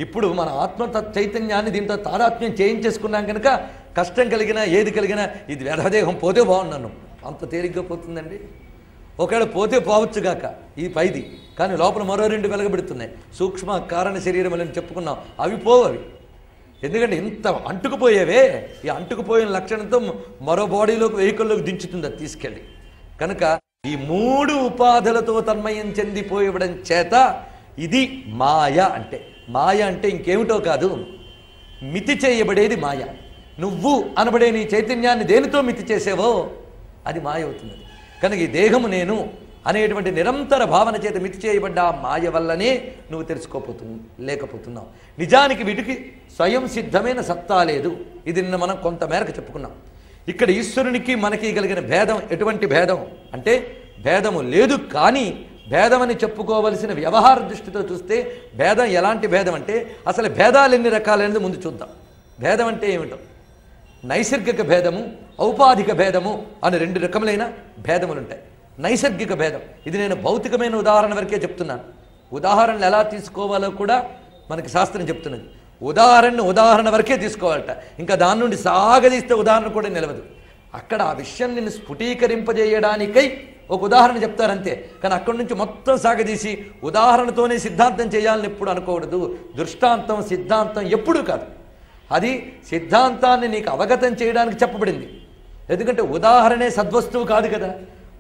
ఇప్పుడు మన ఆత్మ చైతన్యాన్ని దీంతో తాదాత్మ్యం చేయించేసుకున్నాం కనుక కష్టం కలిగినా ఏది కలిగినా ఇది వ్యధదేహం పోతే బాగున్నాను, అంత తేలిగ్గా పోతుందండి. ఒకవేళ పోతే పోవచ్చుగాక ఈ పైది, కానీ లోపల మరో రెండు వెలగబెడుతున్నాయి. సూక్ష్మ కారణ శరీరం అని చెప్పుకున్నాం, అవి పోవు. అవి ఎందుకంటే ఇంత అంటుకుపోయేవే, ఈ అంటుకుపోయిన లక్షణంతో మరో బాడీలోకి వెహికల్లోకి దించుతుంది అది తీసుకెళ్ళి. కనుక ఈ మూడు ఉపాధులతో తన్మయం చెందిపోయడం చేత ఇది మాయ. అంటే మాయ అంటే ఇంకేమిటో కాదు, మితి చేయబడేది మాయ. నువ్వు అనబడే నీ చైతన్యాన్ని దేనితో మితి చేసేవో అది మాయ అవుతుంది. కనుక ఈ దేహము నేను అనేటువంటి నిరంతర భావన చేత మితి చేయబడ్డ మాయ వల్లనే నువ్వు లేకపోతున్నావు. నిజానికి వీటికి స్వయం సిద్ధమైన సత్తా లేదు. ఇది నిన్న మనం కొంతమేరకు చెప్పుకున్నాం. ఇక్కడ ఈశ్వరునికి మనకి కలిగిన భేదం ఎటువంటి భేదం అంటే భేదము లేదు. కానీ భేదమని చెప్పుకోవలసిన వ్యవహార దృష్టితో చూస్తే భేదం ఎలాంటి భేదం అంటే అసలు భేదాలు ఎన్ని రకాలనేది ముందు చూద్దాం. భేదం అంటే ఏమిటో? నైసర్గిక భేదము, ఔపాధిక భేదము అని రెండు రకములైన భేదములు ఉంటాయి. నైసర్గిక భేదం ఇది నేను భౌతికమైన ఉదాహరణ వరకే చెప్తున్నాను. ఉదాహరణలు ఎలా తీసుకోవాలో కూడా మనకి శాస్త్రం చెప్తున్నది. ఉదాహరణ వరకే తీసుకోవాలట. ఇంకా దాని నుండి సాగదీస్తే ఉదాహరణ కూడా నిలవదు. అక్కడ ఆ విషయం నిన్ను స్ఫుటీకరింపజేయడానికై ఒక ఉదాహరణ చెప్తారంతే. కానీ అక్కడి నుంచి మొత్తం సాగదీసి ఉదాహరణతోనే సిద్ధాంతం చేయాలని ఎప్పుడు అనుకోకూడదు. దృష్టాంతం సిద్ధాంతం ఎప్పుడూ కాదు. అది సిద్ధాంతాన్ని నీకు అవగతం చేయడానికి చెప్పబడింది. ఎందుకంటే ఉదాహరణే సద్వస్తువు కాదు కదా,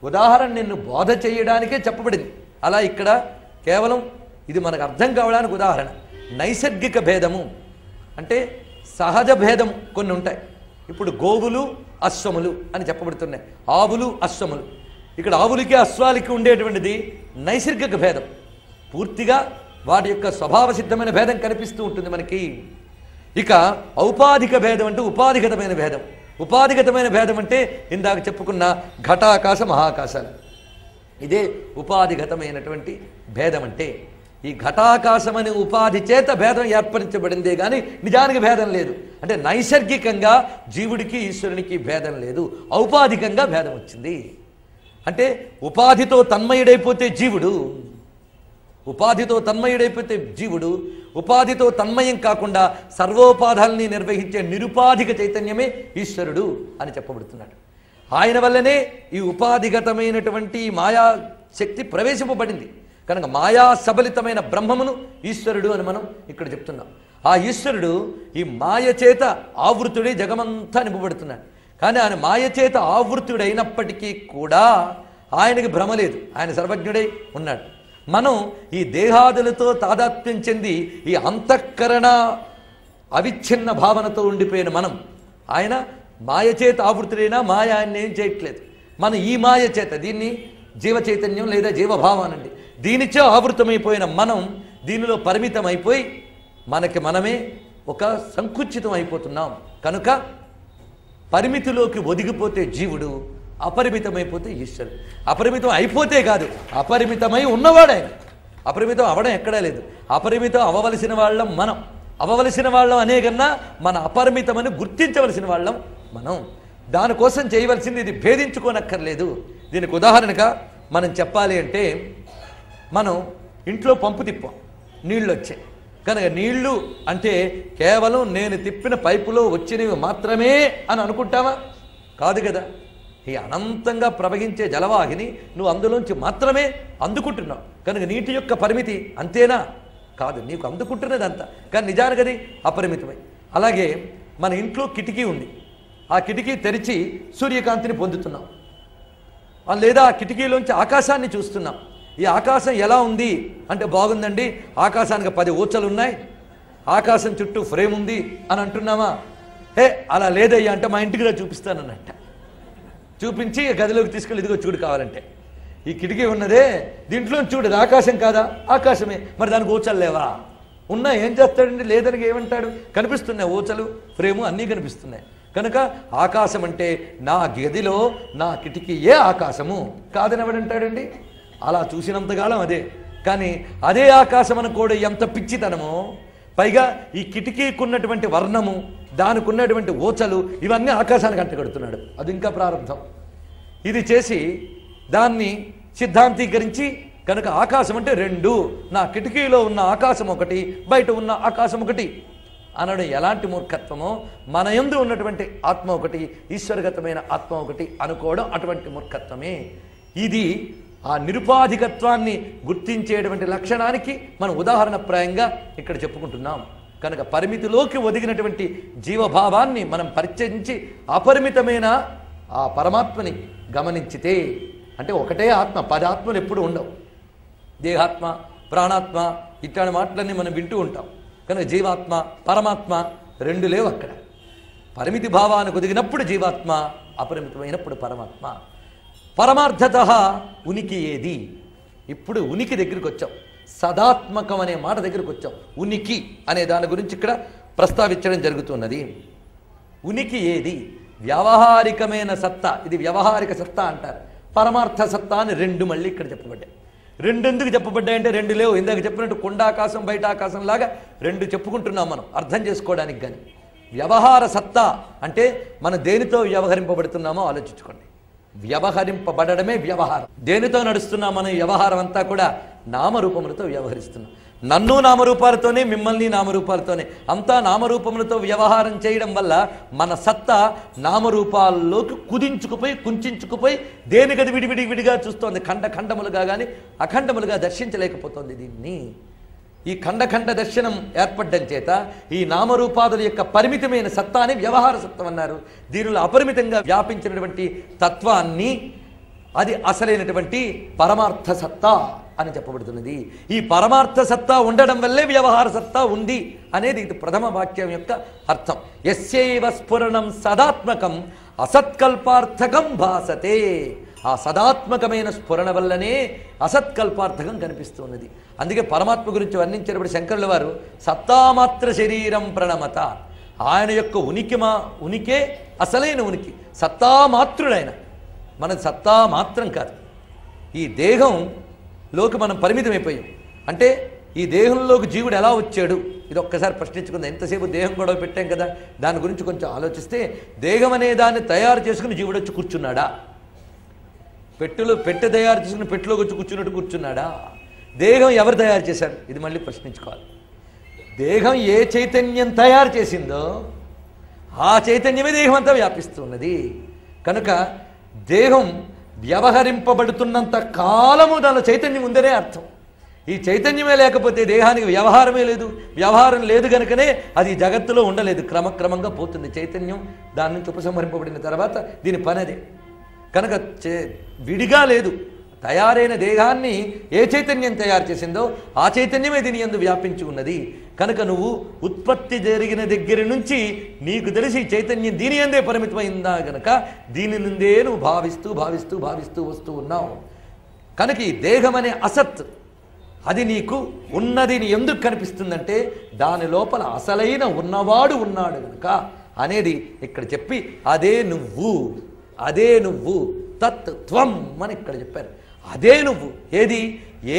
ఉదాహరణ నిన్ను బోధ చేయడానికే చెప్పబడింది. అలా ఇక్కడ కేవలం ఇది మనకు అర్థం కావడానికి ఉదాహరణ. నైసర్గిక భేదము అంటే సహజ భేదము కొన్ని ఉంటాయి. ఇప్పుడు గోవులు అశ్వములు అని చెప్పబడుతున్నాయి, ఆవులు అశ్వములు. ఇక్కడ ఆవులకి అశ్వాలకి ఉండేటువంటిది నైసర్గిక భేదం. పూర్తిగా వాటి యొక్క స్వభావ సిద్ధమైన భేదం కనిపిస్తూ ఉంటుంది మనకి. ఇక ఔపాధిక భేదం అంటే ఉపాధిగతమైన భేదం. ఉపాధిగతమైన భేదం అంటే ఇందాక చెప్పుకున్న ఘటాకాశ మహాకాశాలు. ఇదే ఉపాధిగతమైనటువంటి భేదం. అంటే ఈ ఘటాకాశమనే ఉపాధి చేత భేదం ఏర్పరచబడిందే కానీ నిజానికి భేదం లేదు. అంటే నైసర్గికంగా జీవుడికి ఈశ్వరునికి భేదం లేదు, ఔపాధికంగా భేదం వచ్చింది. అంటే ఉపాధితో తన్మయుడైపోతే జీవుడు, ఉపాధితో తన్మయం కాకుండా సర్వోపాధాలని నిర్వహించే నిరుపాధిక చైతన్యమే ఈశ్వరుడు అని చెప్పబడుతున్నాడు. ఆయన వల్లనే ఈ ఉపాధిగతమైనటువంటి మాయాశక్తి ప్రవేశింపబడింది. కనుక మాయా సబలితమైన బ్రహ్మమును ఈశ్వరుడు అని మనం ఇక్కడ చెప్తున్నాం. ఆ ఈశ్వరుడు ఈ మాయ చేత ఆవృతుడై జగమంతా నింపబడుతున్నాడు. కానీ ఆయన మాయ చేత ఆవృతుడైనప్పటికీ కూడా ఆయనకి భ్రమ లేదు, ఆయన సర్వజ్ఞుడై ఉన్నాడు. మనం ఈ దేహాదులతో తాదాత్మ్యం చెంది ఈ అంతఃకరణ అవిచ్ఛిన్న భావనతో ఉండిపోయిన మనం, ఆయన మాయ చేత ఆవృతుడైనా మాయ ఆయన ఏం చేయట్లేదు. మనం ఈ మాయ చేత, దీన్ని జీవ చైతన్యం లేదా జీవభావం అనండి, దీనిచే ఆవృతమైపోయిన మనం దీనిలో పరిమితం అయిపోయి మనకి మనమే ఒక సంకుచితం అయిపోతున్నాం. కనుక పరిమితిలోకి ఒదిగిపోతే జీవుడు, అపరిమితమైపోతే ఈశ్వరుడు. అపరిమితం అయిపోతే కాదు, అపరిమితమై ఉన్నవాడే. అపరిమితం అవడం ఎక్కడా లేదు. అపరిమితం అవ్వవలసిన వాళ్ళం మనం. అవ్వవలసిన వాళ్ళం అనే కన్నా మన అపరిమితమని గుర్తించవలసిన వాళ్ళం మనం. దానికోసం చేయవలసింది ఇది భేదించుకోనక్కర్లేదు. దీనికి ఉదాహరణగా మనం చెప్పాలి అంటే, మనం ఇంట్లో పంపు తిప్పాం, నీళ్ళు వచ్చాయి కనుక నీళ్లు అంటే కేవలం నేను తిప్పిన పైపులో వచ్చినవి మాత్రమే అని అనుకుంటావా? కాదు కదా. ఈ అనంతంగా ప్రవహించే జలవాహిని నువ్వు అందులోంచి మాత్రమే అందుకుంటున్నావు. కనుక నీటి యొక్క పరిమితి అంతేనా? కాదు, నీకు అందుకుంటున్నది అంతా, కానీ నిజానికి అది అపరిమితమై. అలాగే మన ఇంట్లో కిటికీ ఉంది, ఆ కిటికీ తెరిచి సూర్యకాంతిని పొందుతున్నాం, లేదా ఆ కిటికీలోంచి ఆకాశాన్ని చూస్తున్నాం. ఈ ఆకాశం ఎలా ఉంది అంటే, బాగుందండి, ఆకాశానికి 10 ఊచలు ఉన్నాయి, ఆకాశం చుట్టూ ఫ్రేమ్ ఉంది అని అంటున్నామా? అలా లేదయ్యా అంటే మా ఇంటికి చూపిస్తానన్నట్ట. చూపించి గదిలోకి తీసుకెళ్ళి ఇదిగో చూడు కావాలంటే, ఈ కిటికీ ఉన్నదే దీంట్లో చూడు, ఆకాశం కాదా? ఆకాశమే. మరి దానికి ఊచలు లేవా? ఉన్నా ఏం చేస్తాడండి? లేదని ఏమంటాడు? కనిపిస్తున్నాయి ఊచలు, ఫ్రేము అన్నీ కనిపిస్తున్నాయి. కనుక ఆకాశం అంటే నా గదిలో నా కిటికీయే ఆకాశము కాదని ఎవడంటాడండి? అలా చూసినంతకాలం అదే. కానీ అదే ఆకాశం అనుకోడు ఎంత పిచ్చితనమో. పైగా ఈ కిటికీకి ఉన్నటువంటి వర్ణము, దానికి ఉన్నటువంటి ఓచలు, ఇవన్నీ ఆకాశానికి అంటగడుతున్నాడు. అది ఇంకా ప్రారంభం. ఇది చేసి దాన్ని సిద్ధాంతీకరించి, కనుక ఆకాశం అంటే 2, నా కిటికీలో ఉన్న ఆకాశం ఒకటి, బయట ఉన్న ఆకాశం ఒకటి అనడం ఎలాంటి మూర్ఖత్వమో, మన యందు ఉన్నటువంటి ఆత్మ ఒకటి, ఈశ్వరగతమైన ఆత్మ ఒకటి అనుకోవడం అటువంటి మూర్ఖత్వమే. ఇది ఆ నిరుపాధికత్వాన్ని గుర్తించేటువంటి లక్షణానికి మనం ఉదాహరణప్రాయంగా ఇక్కడ చెప్పుకుంటున్నాం. కనుక పరిమితిలోకి ఒదిగినటువంటి జీవభావాన్ని మనం పరిచయించి అపరిమితమైన ఆ పరమాత్మని గమనించితే, అంటే ఒకటే ఆత్మ, 10 ఆత్మలు ఎప్పుడు ఉండవు. దేహాత్మ, ప్రాణాత్మ ఇట్లాంటి మాటలన్నీ మనం వింటూ ఉంటాం. కనుక జీవాత్మ, పరమాత్మ 2 లేవు అక్కడ. పరిమితి భావానికి ఒదిగినప్పుడు జీవాత్మ, అపరిమితమైనప్పుడు పరమాత్మ. పరమార్థత ఉనికి ఏది? ఇప్పుడు ఉనికి దగ్గరికి వచ్చాం, సదాత్మకం అనే మాట దగ్గరికి వచ్చాం. ఉనికి అనే దాని గురించి ఇక్కడ ప్రస్తావించడం జరుగుతున్నది. ఉనికి ఏది? వ్యావహారికమైన సత్తా, ఇది వ్యవహారిక సత్తా అంటారు. పరమార్థ సత్తా అని 2 మళ్ళీ ఇక్కడ చెప్పబడ్డాయి. 2 ఎందుకు చెప్పబడ్డాయంటే 2 లేవు. ఇందాక చెప్పినట్టు కొండాకాశం బయట ఆకాశం లాగా 2 చెప్పుకుంటున్నాం మనం అర్థం చేసుకోవడానికి. కానీ వ్యవహార సత్తా అంటే మనం దేనితో వ్యవహరింపబడుతున్నామో ఆలోచించుకోండి. వ్యవహరింపబడమే వ్యవహారం. దేనితో నడుస్తున్నాం మనం? వ్యవహారం అంతా కూడా నామరూపములతో వ్యవహరిస్తున్నాం. నన్ను నామరూపాలతోనే, మిమ్మల్ని నామరూపాలతోనే, అంతా నామరూపములతో వ్యవహారం చేయడం వల్ల మన సత్తా నామరూపాల్లోకి కుదించుకుపోయి, కుంచుకుపోయి దేనికది విడివిడిగా చూస్తోంది. ఖండములుగా కానీ అఖండములుగా దర్శించలేకపోతుంది. దీన్ని ఈ ఖండ దర్శనం ఏర్పడడం చేత ఈ నామరూపాదుల యొక్క పరిమితమైన సత్తాని వ్యవహార సత్వం అన్నారు. దీనిలో అపరిమితంగా వ్యాపించినటువంటి తత్వాన్ని, అది అసలైనటువంటి పరమార్థ సత్తా అని చెప్పబడుతున్నది. ఈ పరమార్థ సత్తా ఉండడం వల్లే వ్యవహార సత్తా ఉంది అనేది ఇది ప్రథమ వాక్యం యొక్క అర్థం. యస్యైవ స్ఫురణం సదాత్మకం అసత్కల్పార్థకం భాసతే. ఆ సదాత్మకమైన స్ఫురణ వల్లనే అసత్కల్పార్థకం కనిపిస్తున్నది. అందుకే పరమాత్మ గురించి వర్ణించినప్పుడు శంకరుల వారు సత్తామాత్ర శరీరం ప్రణమత, ఆయన యొక్క ఉనికే అసలైన ఉనికి, సత్తామాత్రుడైన. మన సత్తా మాత్రం కాదు. ఈ దేహంలోకి మనం పరిమితమైపోయాం. అంటే ఈ దేహంలోకి జీవుడు ఎలా వచ్చాడు, ఇది ఒక్కసారి ప్రశ్నించుకుందాం. ఎంతసేపు దేహం గొడవ పెట్టాం కదా, దాని గురించి కొంచెం ఆలోచిస్తే, దేహం అనే దాన్ని తయారు చేసుకుని జీవుడు వచ్చి కూర్చున్నాడా? పెట్టె తయారు చేసుకుని పెట్టెలోకి వచ్చి కూర్చున్నట్టు కూర్చున్నాడా? దేహం ఎవరు తయారు చేశారు? ఇది మళ్ళీ ప్రశ్నించుకోవాలి. దేహం ఏ చైతన్యం తయారు చేసిందో ఆ చైతన్యమే దేహం అంతా వ్యాపిస్తున్నది. కనుక దేహం వ్యవహరింపబడుతున్నంత కాలము దానిలో చైతన్యం ఉందనే అర్థం. ఈ చైతన్యమే లేకపోతే దేహానికి వ్యవహారమే లేదు. వ్యవహారం లేదు కనుకనే అది జగత్తులో ఉండలేదు. క్రమక్రమంగా పోతుంది చైతన్యం. దాని నుంచి ఉపసంహరింపబడిన తర్వాత దీని పని అదే. కనుక విడిగా లేదు. తయారైన దేహాన్ని ఏ చైతన్యం తయారు చేసిందో ఆ చైతన్యమే దీని యందు వ్యాపించి ఉన్నది. కనుక నువ్వు ఉత్పత్తి జరిగిన దగ్గర నుంచి నీకు తెలిసి చైతన్యం దీని యందే పరిమితమైందా గనక దీని నుండే నువ్వు భావిస్తూ వస్తూ ఉన్నావు. కనుక ఈ దేహం అనే అసత్ అది నీకు ఉన్నదిని ఎందుకు కనిపిస్తుందంటే దాని లోపల అసలైన ఉన్నవాడు ఉన్నాడు కనుక అనేది ఇక్కడ చెప్పి అదే నువ్వు తత్ త్వం అని ఇక్కడ చెప్పారు. అదే నువ్వు.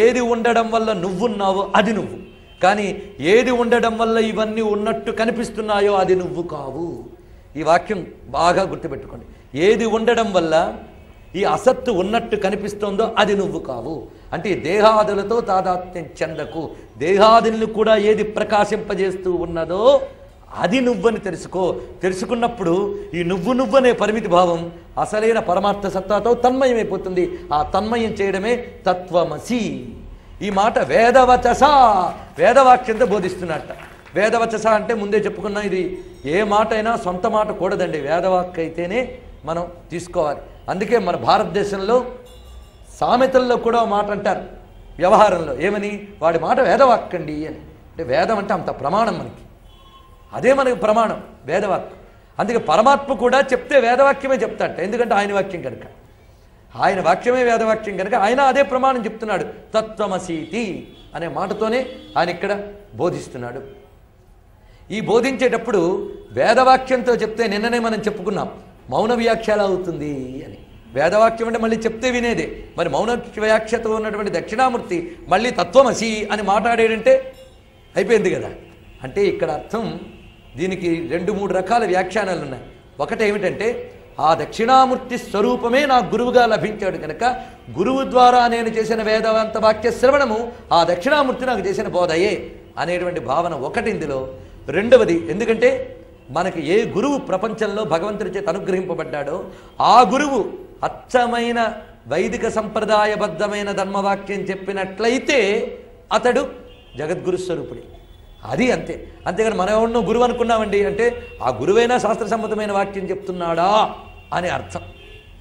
ఏది ఉండడం వల్ల నువ్వున్నావో అది నువ్వు. కానీ ఏది ఉండడం వల్ల ఇవన్నీ ఉన్నట్టు కనిపిస్తున్నాయో అది నువ్వు కావు. ఈ వాక్యం బాగా గుర్తుపెట్టుకోండి. ఏది ఉండడం వల్ల ఈ అసత్తు ఉన్నట్టు కనిపిస్తోందో అది నువ్వు కావు. అంటే దేహాదులతో తాదాత్మ్యం చెందకు. దేహాదుల్ని కూడా ఏది ప్రకాశింపజేస్తూ ఉన్నదో అది నువ్వని తెలుసుకున్నప్పుడు ఈ నువ్వనే పరిమితి భావం అసలైన పరమార్థ సత్తాతో తన్మయమైపోతుంది. ఆ తన్మయం చేయడమే తత్వమసి. ఈ మాట వేదవాక్యంతో బోధిస్తున్నట్ట. వేదవచస అంటే ముందే చెప్పుకున్నాం, ఇది ఏ మాట అయినా సొంత మాట కూడదండి, వేదవాక్య అయితేనే మనం తీసుకోవాలి. అందుకే మన భారతదేశంలో సామెతల్లో కూడా మాట అంటారు వ్యవహారంలో, ఏమని, వాడి మాట వేదవాక్యండి అని. అంటే వేదం అంటే అంత ప్రమాణం మనకి, అదే మనకి ప్రమాణం వేదవాక్యం. అందుకే పరమాత్మ కూడా చెప్తే వేదవాక్యమే చెప్తాట, ఎందుకంటే ఆయన వాక్యం కనుక, ఆయన వాక్యమే వేదవాక్యం కనుక ఆయన అదే ప్రమాణం చెప్తున్నాడు. తత్వమసీతి అనే మాటతోనే ఆయన ఇక్కడ బోధిస్తున్నాడు. ఈ బోధించేటప్పుడు వేదవాక్యంతో చెప్తే నిన్ననే మనం చెప్పుకున్నాం మౌన వ్యాఖ్యలా అవుతుంది అని. వేదవాక్యం అంటే మళ్ళీ చెప్తే వినేదే. మరి మౌన వ్యాఖ్యతో ఉన్నటువంటి దక్షిణామూర్తి మళ్ళీ తత్వమసి అని మాట్లాడేటంటే అయిపోయింది కదా. అంటే ఇక్కడ అర్థం దీనికి 2-3 రకాల వ్యాఖ్యానాలు ఉన్నాయి. ఒకటేమిటంటే ఆ దక్షిణామూర్తి స్వరూపమే నాకు గురువుగా లభించాడు కనుక గురువు ద్వారా నేను చేసిన వేదాంత వాక్య శ్రవణము ఆ దక్షిణామూర్తి నాకు చేసిన బోధయే అనేటువంటి భావన ఒకటి ఇందులో. రెండవది, ఎందుకంటే మనకి ఏ గురువు ప్రపంచంలో భగవంతుడి చేత అనుగ్రహింపబడ్డాడో ఆ గురువు అచ్చమైన వైదిక సంప్రదాయబద్ధమైన ధర్మవాక్యం చెప్పినట్లయితే అతడు జగద్గురు స్వరూపుడే. అది అంతే. అంతేగాని మనం ఎవరినో గురువు అనుకున్నామండి అంటే ఆ గురువైనా శాస్త్రసమ్మతమైన వాక్యం చెప్తున్నాడా అని అర్థం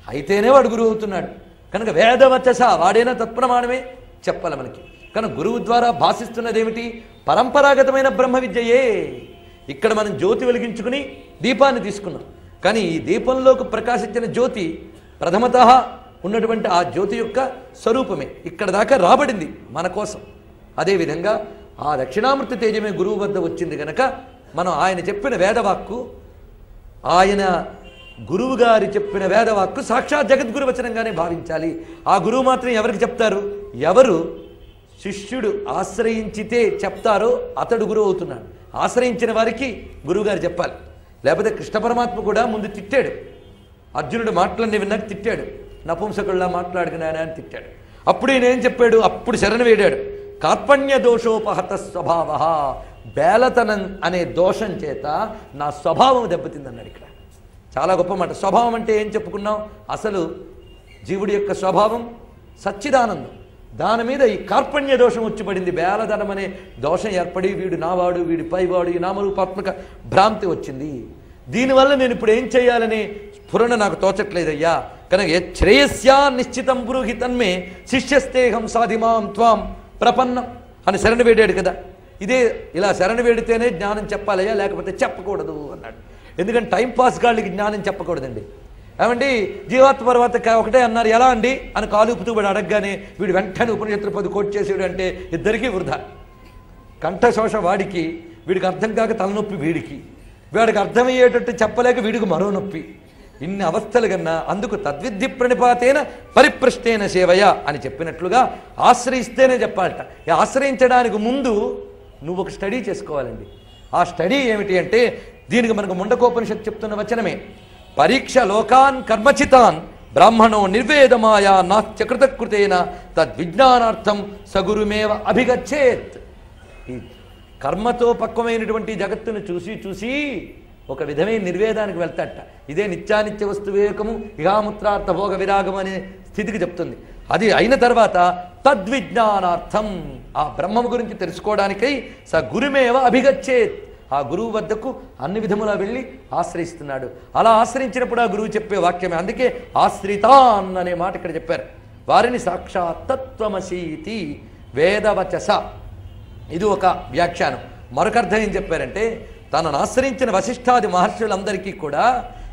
అయితేనే వాడు గురువు అవుతున్నాడు. కనుక వేదవచస వాడైనా తత్ప్రమాణమే చెప్పాలి మనకి. కనుక గురువు ద్వారా భాషిస్తున్నది ఏమిటి? పరంపరాగతమైన బ్రహ్మ విద్యయే. ఇక్కడ మనం జ్యోతి వెలిగించుకుని దీపాన్ని తీసుకున్నాం, కానీ ఈ దీపంలోకి ప్రకాశించిన జ్యోతి ప్రథమత ఉన్నటువంటి ఆ జ్యోతి యొక్క స్వరూపమే ఇక్కడ దాకా రాబడింది మన కోసం. అదేవిధంగా ఆ దక్షిణామూర్తి తేజమే గురువు వద్ద వచ్చింది కనుక మనం ఆయన చెప్పిన వేదవాక్కు, ఆయన గురువు గారి చెప్పిన వేదవాక్కు సాక్షాత్ జగద్గురు వచనంగానే భావించాలి. ఆ గురువు మాత్రం ఎవరికి చెప్తారు? ఎవరు శిష్యుడు ఆశ్రయించితే చెప్తారో అతడు గురువు అవుతున్నాడు. ఆశ్రయించిన వారికి గురువుగారు చెప్పాలి. లేకపోతే కృష్ణ పరమాత్మ కూడా ముందు తిట్టాడు, అర్జునుడు మాటలన్నీ విన్నాక తిట్టాడు, నపుంసకుల్లా మాట్లాడుకున్నాను అని తిట్టాడు. అప్పుడు ఈయన ఏం చెప్పాడు? అప్పుడు శరణ వేడాడు. కార్పణ్య దోషోపహత స్వభావ, బేలతనం అనే దోషం చేత నా స్వభావం దెబ్బతిందన్నాడు. ఇక్కడ చాలా గొప్ప మాట. స్వభావం అంటే ఏం చెప్పుకున్నాం? అసలు జీవుడి యొక్క స్వభావం సచ్చిదానందం. దాని మీద ఈ కార్పణ్య దోషం వచ్చి పడింది. బేలధనం అనే దోషం ఏర్పడి వీడు నావాడు, వీడి పైవాడు, ఈ నామరూపాత్మక భ్రాంతి వచ్చింది. దీనివల్ల నేను ఇప్పుడు ఏం చేయాలని స్ఫురణ నాకు తోచట్లేదయ్యా. కనుక శ్రేయస్యా నిశ్చితం బ్రూహి తన్మే శిష్యస్తేహం సాధిమాం త్వాం ప్రపన్నం అని శరణ వేడాడు కదా. ఇదే ఇలా శరణ వేడితేనే జ్ఞానం చెప్పాలయ్యా, లేకపోతే చెప్పకూడదు అన్నాడు. ఎందుకంటే టైంపాస్ గాళ్ళకి జ్ఞానం చెప్పకూడదండి. ఏమండి జీవాత్మ తర్వాత ఒకటే అన్నారు, ఎలా అండి అని కాలుపుతూ వాడు అడగగానే వీడు వెంటనే ఉపనిషత్తులు 10 కోట్ చేసేవాడు అంటే ఇద్దరికీ వృధా. కంఠశోష వాడికి, వీడికి అర్థం కాక తలనొప్పి వీడికి, వీడికి అర్థమయ్యేటట్టు చెప్పలేక వీడికి మరో నొప్పి. ఇన్ని అవస్థలు కన్నా అందుకు తద్విద్ధి ప్రణిపాతేన పరిపృష్టేన సేవయ అని చెప్పినట్లుగా ఆశ్రయిస్తేనే చెప్పాలట. ఆశ్రయించడానికి ముందు నువ్వు ఒక స్టడీ చేసుకోవాలండి. ఆ స్టడీ ఏమిటి అంటే దీనికి మనకు ముండకోపనిషత్తు చెప్తున్న వచనమే. పరీక్ష లోకాన్ కర్మచితాన్ బ్రాహ్మణో నిర్వేదమాయా నాస్త్యకృతకృతేన తద్విజ్ఞానార్థం సగురుమేవ అభిగచ్చేత్. ఈ కర్మతో పక్వమైనటువంటి జగత్తును చూసి చూసి ఒక విధమైన నిర్వేదానికి వెళ్తాట. ఇదే నిత్యానిత్య వస్తు వివేకము ఇహాముత్రార్థ భోగ విరాగం అనే స్థితికి చెప్తుంది. అది అయిన తర్వాత తద్విజ్ఞానార్థం ఆ బ్రహ్మము గురించి తెలుసుకోవడానికై స గురుమేవ అభిగచ్చేత్, ఆ గురువు వద్దకు అన్ని విధములా వెళ్ళి ఆశ్రయిస్తున్నాడు. అలా ఆశ్రయించినప్పుడు ఆ గురువు చెప్పే వాక్యమే. అందుకే ఆశ్రితాన్ అనే మాట ఇక్కడ చెప్పారు. వారిని సాక్షాత్ తత్వమసీతి వేదవచస. ఇది ఒక వ్యాఖ్యానం. మరొక అర్థం ఏం చెప్పారంటే తనను ఆశ్రయించిన వశిష్ఠాది మహర్షులందరికీ కూడా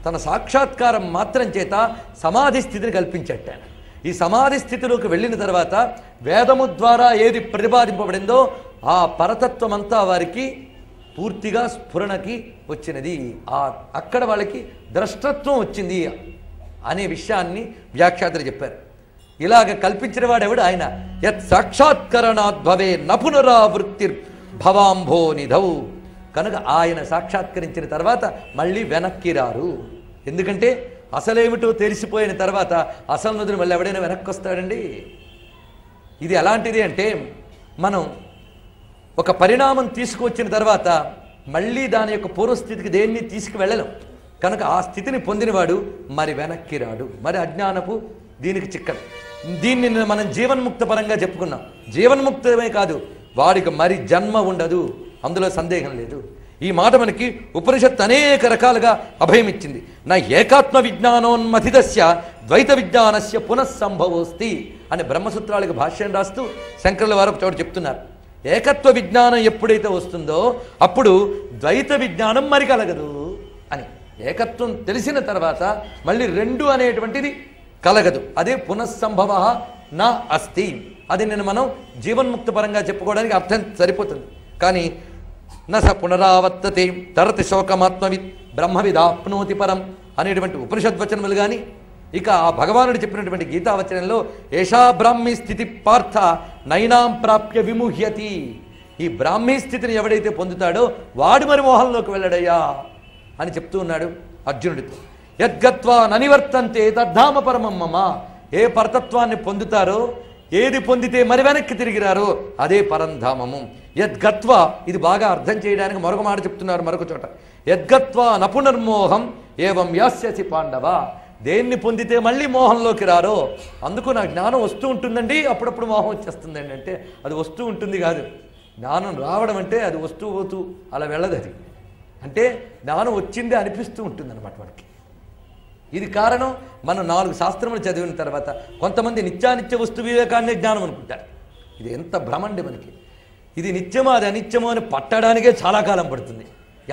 తన సాక్షాత్కారం మాత్రం చేత సమాధి స్థితిని కల్పించట. ఈ సమాధి స్థితిలోకి వెళ్ళిన తర్వాత వేదము ద్వారా ఏది ప్రతిపాదింపబడిందో ఆ పరతత్వం అంతా వారికి పూర్తిగా స్ఫురణకి వచ్చినది. అక్కడ వాళ్ళకి ద్రష్టత్వం వచ్చింది అనే విషయాన్ని వ్యాఖ్యాతలు చెప్పారు. ఇలాగ కల్పించిన వాడెవడు? ఆయన. యత్ సాక్షాత్కరణాద్భవే నపునరావృత్తిర్ భవాంభో నిధౌ. కనుక ఆయన సాక్షాత్కరించిన తర్వాత మళ్ళీ వెనక్కి రారు. ఎందుకంటే అసలేమిటో తెలిసిపోయిన తర్వాత అసలు నదులు మళ్ళీ ఎవడైనా వెనక్కి వస్తాడండి? ఇది ఎలాంటిది అంటే, మనం ఒక పరిణామం తీసుకువచ్చిన తర్వాత మళ్ళీ దాని యొక్క పూర్వస్థితికి దేన్ని తీసుకువెళ్ళలేం. కనుక ఆ స్థితిని పొందినవాడు మరి వెనక్కి రాడు. మరి అజ్ఞానపు దీనికి చిక్కదు. దీన్ని మనం జీవన్ముక్త పరంగా చెప్పుకున్నాం. జీవన్ముక్తమే కాదు, వాడికి మరి జన్మ ఉండదు, అందులో సందేహం లేదు. ఈ మాట మనకి ఉపనిషత్తు అనేక రకాలుగా అభయమిచ్చింది. నా ఏకాత్మ విజ్ఞానోన్మథితస్య ద్వైత విజ్ఞానస్య పునఃసంభవోస్తి అని బ్రహ్మసూత్రాలకు భాష్యం రాస్తూ శంకరుల వారు చోటు చెప్తున్నారు. ఏకత్వ విజ్ఞానం ఎప్పుడైతే వస్తుందో అప్పుడు ద్వైత విజ్ఞానం మరి కలగదు అని. ఏకత్వం తెలిసిన తర్వాత మళ్ళీ రెండు అనేటువంటిది కలగదు. అదే పునఃసంభవ నా అస్తి. అది నేను మనం జీవన్ముక్త పరంగా చెప్పుకోవడానికి అర్థం సరిపోతుంది. కానీ నస పునరావర్తతే తరతి శోకమాత్మవిత్ బ్రహ్మవిదాప్నోతి పరం అనేటువంటి ఉపనిషద్వచనములు కానీ, ఇక ఆ భగవానుడు చెప్పినటువంటి గీతావచనంలో ఏషా బ్రాహ్మీ స్థితి పార్థ నైనాం ప్రాప్య విముహ్యతి. ఈ బ్రాహ్మీ స్థితిని ఎవడైతే పొందుతాడో వాడు మరి మోహంలోకి వెళ్ళడయ్యా అని చెప్తూ ఉన్నాడు అర్జునుడితో. యద్గత్వా ననివర్తంతే తద్ధామ పరమం మమ. ఏ పరతత్వాన్ని పొందుతారో, ఏది పొందితే మరి వెనక్కి తిరిగిరారో అదే పరంధామము. యద్గత్వా, ఇది బాగా అర్థం చేయడానికి మరొక మాట చెప్తున్నారు మరొక చోట. యద్గత్వా నపునర్మోహం ఏవం యాస్యసి పాండవ. దేన్ని పొందితే మళ్ళీ మోహంలోకి రారో. అందుకు నా జ్ఞానం వస్తూ ఉంటుందండి, అప్పుడప్పుడు మోహం వచ్చేస్తుందండి అంటే అది వస్తూ ఉంటుంది కాదు. జ్ఞానం రావడం అంటే అది వస్తూ పోతూ అలా వెళ్ళదు. అది అంటే జ్ఞానం వచ్చిందే అనిపిస్తూ ఉంటుందన్నమాట మనకి. ఇది కారణం, మనం 4 శాస్త్రములు చదివిన తర్వాత కొంతమంది నిత్యానిత్య వస్తు వివేకాన్నే జ్ఞానం అనుకుంటారు. ఇది ఎంత భ్రమండి మనకి. ఇది నిత్యమో అది అనిత్యమో అని పట్టడానికే చాలా కాలం పడుతుంది.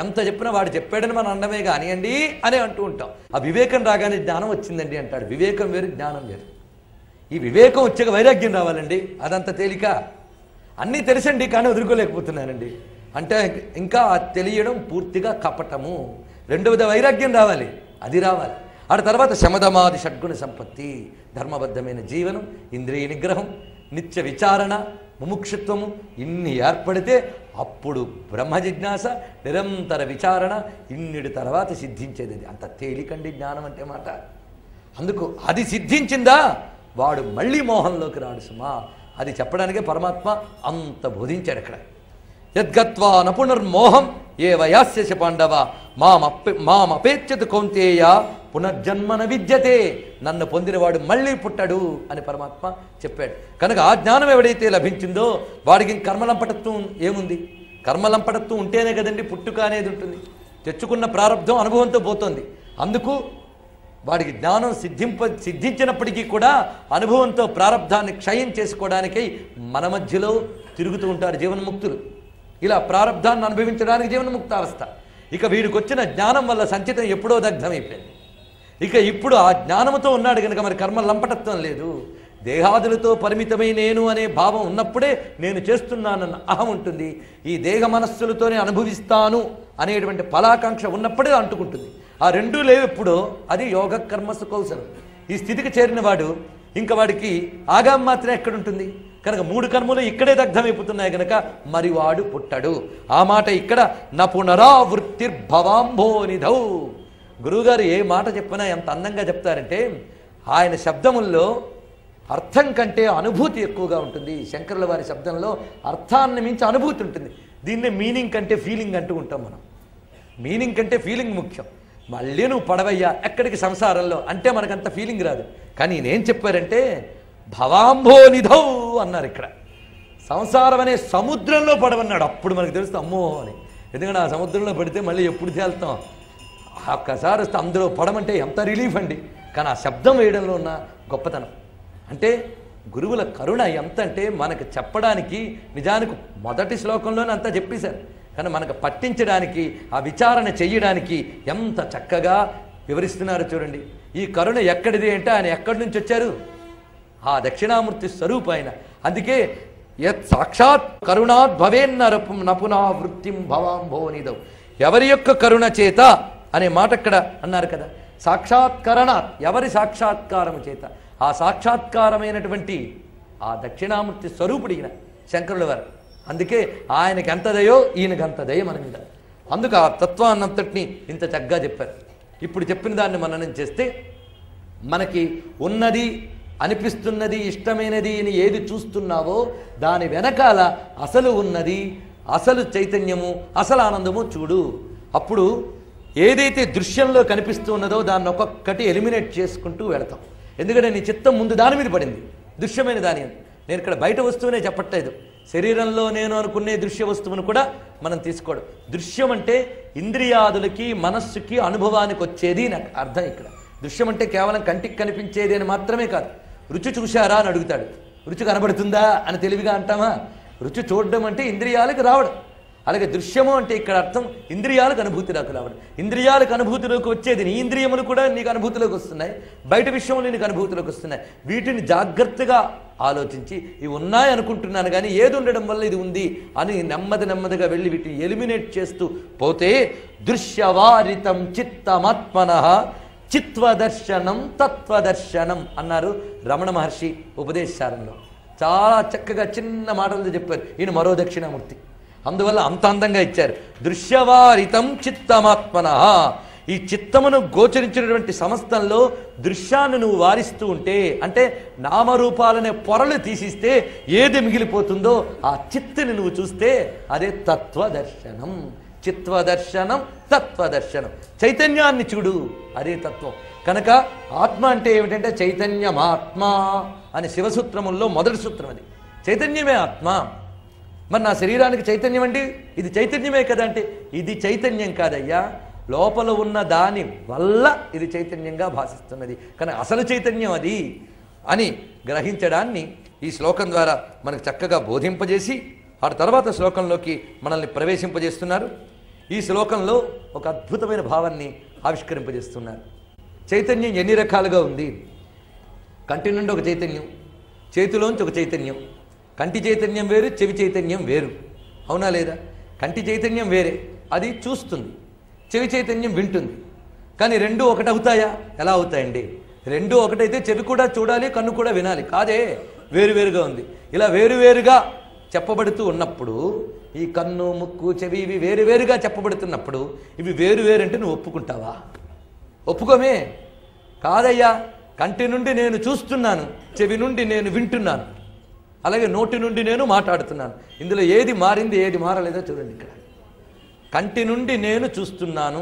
ఎంత చెప్పినా వాడు చెప్పాడని మనం అండమే కానివ్వండి అని అంటూ ఉంటాం. ఆ వివేకం రాగానే జ్ఞానం వచ్చిందండి అంటాడు. వివేకం వేరు, జ్ఞానం వేరు. ఈ వివేకం వచ్చాక వైరాగ్యం రావాలండి, అదంత తేలిక. అన్నీ తెలుసండి కానీ వదులుకోలేకపోతున్నానండి అంటే ఇంకా తెలియడం పూర్తిగా కపటము. రెండవది వైరాగ్యం రావాలి, అది రావాలి. ఆ తర్వాత శమదమాది షడ్గుణ సంపత్తి, ధర్మబద్ధమైన జీవనం, ఇంద్రియ నిగ్రహం, నిత్య విచారణ, ముముక్షుత్వము ఇన్ని ఏర్పడితే అప్పుడు బ్రహ్మ జిజ్ఞాస, నిరంతర విచారణ, ఇన్నిటి తర్వాత సిద్ధించేది. అంత తేలికండి జ్ఞానం అంటే మాట. అందుకు అది సిద్ధించిందా వాడు మళ్ళీ మోహంలోకి రాడు సుమా. అది చెప్పడానికే పరమాత్మ అంత బోధించాడు అక్కడ. యద్గత్వా నపునర్మోహం ఏ వయాస్యసి పాండవ మామపేచ్యత కౌంతేయ పునర్జన్మన విద్యతే. నన్ను పొందినవాడు మళ్ళీ పుట్టడు అని పరమాత్మ చెప్పాడు. కనుక ఆ జ్ఞానం ఎవడైతే లభించిందో వాడికి కర్మలంపటత్వం ఏముంది? కర్మలంపటత్వం ఉంటేనే కదండి పుట్టుక అనేది ఉంటుంది. తెచ్చుకున్న ప్రారంధం అనుభవంతో పోతుంది. అందుకు వాడికి జ్ఞానం సిద్ధించినప్పటికీ కూడా అనుభవంతో ప్రారంధాన్ని క్షయం చేసుకోవడానికై మన మధ్యలో తిరుగుతూ ఉంటారు జీవన్ముక్తులు. ఇలా ప్రారంధాన్ని అనుభవించడానికి జీవన్ముక్తావస్థ. ఇక వీడికి వచ్చిన జ్ఞానం వల్ల సంచితం ఎప్పుడో దగ్ధమైపోయింది. ఇక ఇప్పుడు ఆ జ్ఞానంతో ఉన్నాడు కనుక మరి కర్మ లంపటత్వం లేదు. దేహాదులతో పరిమితమై నేను అనే భావం ఉన్నప్పుడే నేను చేస్తున్నానన్న అహం ఉంటుంది. ఈ దేహ మనస్సులతోనే అనుభవిస్తాను అనేటువంటి ఫలాకాంక్ష ఉన్నప్పుడే అంటుకుంటుంది. ఆ రెండూ లేవు ఎప్పుడో, అది యోగ కర్మసు కౌశలం. ఈ స్థితికి చేరిన వాడు ఇంకా వాడికి ఆగాం మాత్రం ఎక్కడుంటుంది కనుక 3 కర్మలు ఇక్కడే దగ్ధమైపోతున్నాయి కనుక మరి వాడు పుట్టడు. ఆ మాట ఇక్కడ నా పునరావృత్తిర్భవాంభో నిధౌ. గురువుగారు ఏ మాట చెప్పినా ఎంత అందంగా చెప్తారంటే ఆయన శబ్దముల్లో అర్థం కంటే అనుభూతి ఎక్కువగా ఉంటుంది. శంకరుల వారి శబ్దంలో అర్థాన్ని మించి అనుభూతి ఉంటుంది. దీన్నే మీనింగ్ కంటే ఫీలింగ్ అంటూ ఉంటాం మనం. మీనింగ్ కంటే ఫీలింగ్ ముఖ్యం. మళ్ళీ నువ్వు పడవయ్యా ఎక్కడికి సంసారంలో అంటే మనకంత ఫీలింగ్ రాదు. కానీ నేనేం చెప్పారంటే భవాంభో నిధౌ అన్నారు. ఇక్కడ సంసారం అనే సముద్రంలో పడవన్నాడు. అప్పుడు మనకు తెలుస్తుంది అమ్మో అని. ఎందుకంటే ఆ సముద్రంలో పడితే మళ్ళీ ఎప్పుడు తేలుతాం. ఒక్కసారి వస్తే అందులో పడమంటే ఎంత రిలీఫ్ అండి. కానీ ఆ శబ్దం వేయడంలో ఉన్న గొప్పతనం అంటే గురువుల కరుణ ఎంత అంటే మనకు చెప్పడానికి నిజానికి మొదటి శ్లోకంలోనే అంతా చెప్పేశారు. కానీ మనకు పట్టించడానికి ఆ విచారణ చెయ్యడానికి ఎంత చక్కగా వివరిస్తున్నారు చూడండి. ఈ కరుణ ఎక్కడిది అంటే ఆయన ఎక్కడి నుంచి వచ్చారు? ఆ దక్షిణామూర్తి స్వరూపమైన. అందుకే యత్ సాక్షాత్ కరుణాత్ భవేన్నరపం నపునా వృత్తిం భవాంభోనిదం. ఎవరి యొక్క కరుణ చేత అనే మాట అక్కడ అన్నారు కదా. సాక్షాత్కరణాత్, ఎవరి సాక్షాత్కారము చేత, ఆ సాక్షాత్కారమైనటువంటి ఆ దక్షిణామూర్తి స్వరూపుడిగిన శంకరుల వారు. అందుకే ఆయనకి ఎంత దయో ఈయనకి అంత దయ మన మీద. అందుకు ఆ తత్వాన్నంతటినీ ఇంత చక్కగా చెప్పారు. ఇప్పుడు చెప్పిన దాన్ని మననం చేస్తే మనకి ఉన్నది, అనిపిస్తున్నది, ఇష్టమైనది అని ఏది చూస్తున్నావో దాని వెనకాల అసలు ఉన్నది, అసలు చైతన్యము, అసలు ఆనందము చూడు. అప్పుడు ఏదైతే దృశ్యంలో కనిపిస్తూ ఉన్నదో దాన్ని ఒక్కొక్కటి ఎలిమినేట్ చేసుకుంటూ వెళతాం. ఎందుకంటే నీ చిత్తం ముందు దాని మీద పడింది, దృశ్యమైన దాని. నేను ఇక్కడ బయట వస్తువునే చెప్పట్లేదు, శరీరంలో నేను అనుకునే దృశ్య వస్తువును కూడా మనం తీసుకోవడం. దృశ్యం అంటే ఇంద్రియాదులకి, మనస్సుకి, అనుభవానికి వచ్చేది నాకు అర్థం. ఇక్కడ దృశ్యం అంటే కేవలం కంటికి కనిపించేది అని మాత్రమే కాదు. రుచి చూశారా అని అడుగుతాడు, రుచి కనబడుతుందా అని తెలివిగా అంటామా? రుచి చూడడం అంటే ఇంద్రియాలకు రావడం. అలాగే దృశ్యము అంటే ఇక్కడ అర్థం ఇంద్రియాలకు అనుభూతిలోకి రావడం. ఇంద్రియాలకు అనుభూతిలోకి వచ్చేది నీ ఇంద్రియములు కూడా నీకు అనుభూతిలోకి వస్తున్నాయి, బయట విషయంలో నీకు అనుభూతిలోకి వస్తున్నాయి. వీటిని జాగ్రత్తగా ఆలోచించి ఇవి ఉన్నాయి అనుకుంటున్నాను కానీ ఏది ఉండడం వల్ల ఇది ఉంది అని నెమ్మదిగా వెళ్ళి వీటిని ఎలిమినేట్ చేస్తూ పోతే దృశ్యవారితం చిత్తమాత్మనః చిత్వదర్శనం తత్వదర్శనం అన్నారు రమణ మహర్షి ఉపదేశారంలో. చాలా చక్కగా చిన్న మాటలతో చెప్పారు. ఈయన మరో దక్షిణామూర్తి, అందువల్ల అంత అందంగా ఇచ్చారు. దృశ్యవారితం చిత్తమాత్మనః. ఈ చిత్తమును గోచరించినటువంటి సమస్తంలో దృశ్యాన్ని నువ్వు వారిస్తూ ఉంటే, అంటే నామరూపాలనే పొరలు తీసిస్తే ఏది మిగిలిపోతుందో ఆ చిత్తుని నువ్వు చూస్తే అదే తత్వదర్శనం. చిత్వదర్శనం తత్వదర్శనం. చైతన్యాన్ని చూడు, అదే తత్వం. కనుక ఆత్మ అంటే ఏమిటంటే చైతన్యమాత్మ అని శివసూత్రముల్లో మొదటి సూత్రం. అది చైతన్యమే ఆత్మ. మరి నా శరీరానికి చైతన్యం అంటే ఇది చైతన్యమే కదా అంటే ఇది చైతన్యం కాదయ్యా, లోపల ఉన్న దాని వల్ల ఇది చైతన్యంగా భాషిస్తున్నది, కానీ అసలు చైతన్యం అది అని గ్రహించడాన్ని ఈ శ్లోకం ద్వారా మనకు చక్కగా బోధింపజేసి ఆ తర్వాత శ్లోకంలోకి మనల్ని ప్రవేశింపజేస్తున్నారు. ఈ శ్లోకంలో ఒక అద్భుతమైన భావాన్ని ఆవిష్కరింపజేస్తున్నారు. చైతన్యం ఎన్ని రకాలుగా ఉంది? కంటి నుండి ఒక చైతన్యం, చేతిలోంచి ఒక చైతన్యం. కంటి చైతన్యం వేరు, చెవి చైతన్యం వేరు, అవునా లేదా? కంటి చైతన్యం వేరే, అది చూస్తుంది. చెవి చైతన్యం వింటుంది. కానీ రెండు ఒకటవుతాయా? ఎలా అవుతాయండి? రెండు ఒకటైతే చెవి కూడా చూడాలి, కన్ను కూడా వినాలి. కాదే, వేరువేరుగా ఉంది. ఇలా వేరువేరుగా చెప్పబడుతూ ఉన్నప్పుడు ఈ కన్ను, ముక్కు, చెవి ఇవి వేరువేరుగా చెప్పబడుతున్నప్పుడు ఇవి వేరువేరంటే నువ్వు ఒప్పుకుంటావా? ఒప్పుకోమే. కాదయ్యా, కంటి నుండి నేను చూస్తున్నాను, చెవి నుండి నేను వింటున్నాను, అలాగే నోటి నుండి నేను మాట్లాడుతున్నాను. ఇందులో ఏది మారింది, ఏది మారలేదో చూడండి. ఇక్కడ కంటి నుండి నేను చూస్తున్నాను,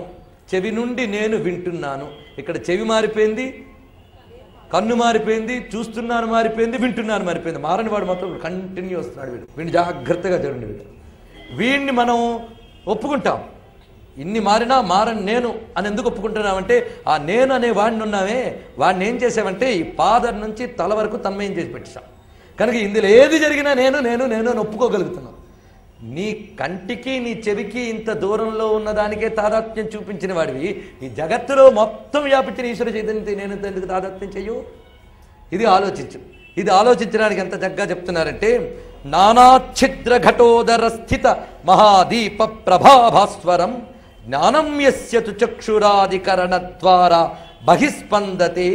చెవి నుండి నేను వింటున్నాను. ఇక్కడ చెవి మారిపోయింది, కన్ను మారిపోయింది, చూస్తున్నాను మారిపోయింది, వింటున్నాను మారిపోయింది. మారని వాడు మాత్రం కంటిన్యూ వస్తున్నాడు. వీడిని జాగ్రత్తగా చూడండి. వీడిని మనం ఒప్పుకుంటాం. ఇన్ని మారినా మారని నేను అని ఎందుకు ఒప్పుకుంటున్నామంటే ఆ నేను అనే వాడిని ఉన్నామే, వాడిని ఏం చేసామంటే ఈ పాదం నుంచి తల వరకు తన్మయం చేసి పెట్టాం. కనుక ఇందులో ఏది జరిగినా నేను నేను నేను అని ఒప్పుకోగలుగుతున్నాం. నీ కంటికి నీ చెవికి ఇంత దూరంలో ఉన్నదానికే తాదాత్మ్యం చూపించిన వాడివి ఈ జగత్తులో మొత్తం వ్యాపించిన ఈశ్వర చైతన్యత నేను ఎందుకు తాదాత్మ్యం చెయ్యు? ఇది ఆలోచించు. ఇది ఆలోచించడానికి ఎంత చక్కగా చెప్తున్నారంటే నానాఛిద్ర ఘటోదర స్థిత మహాదీప ప్రభాభాస్వరం జ్ఞానం యస్యతు చక్షురాదికరణ ద్వారా బహిస్పందతే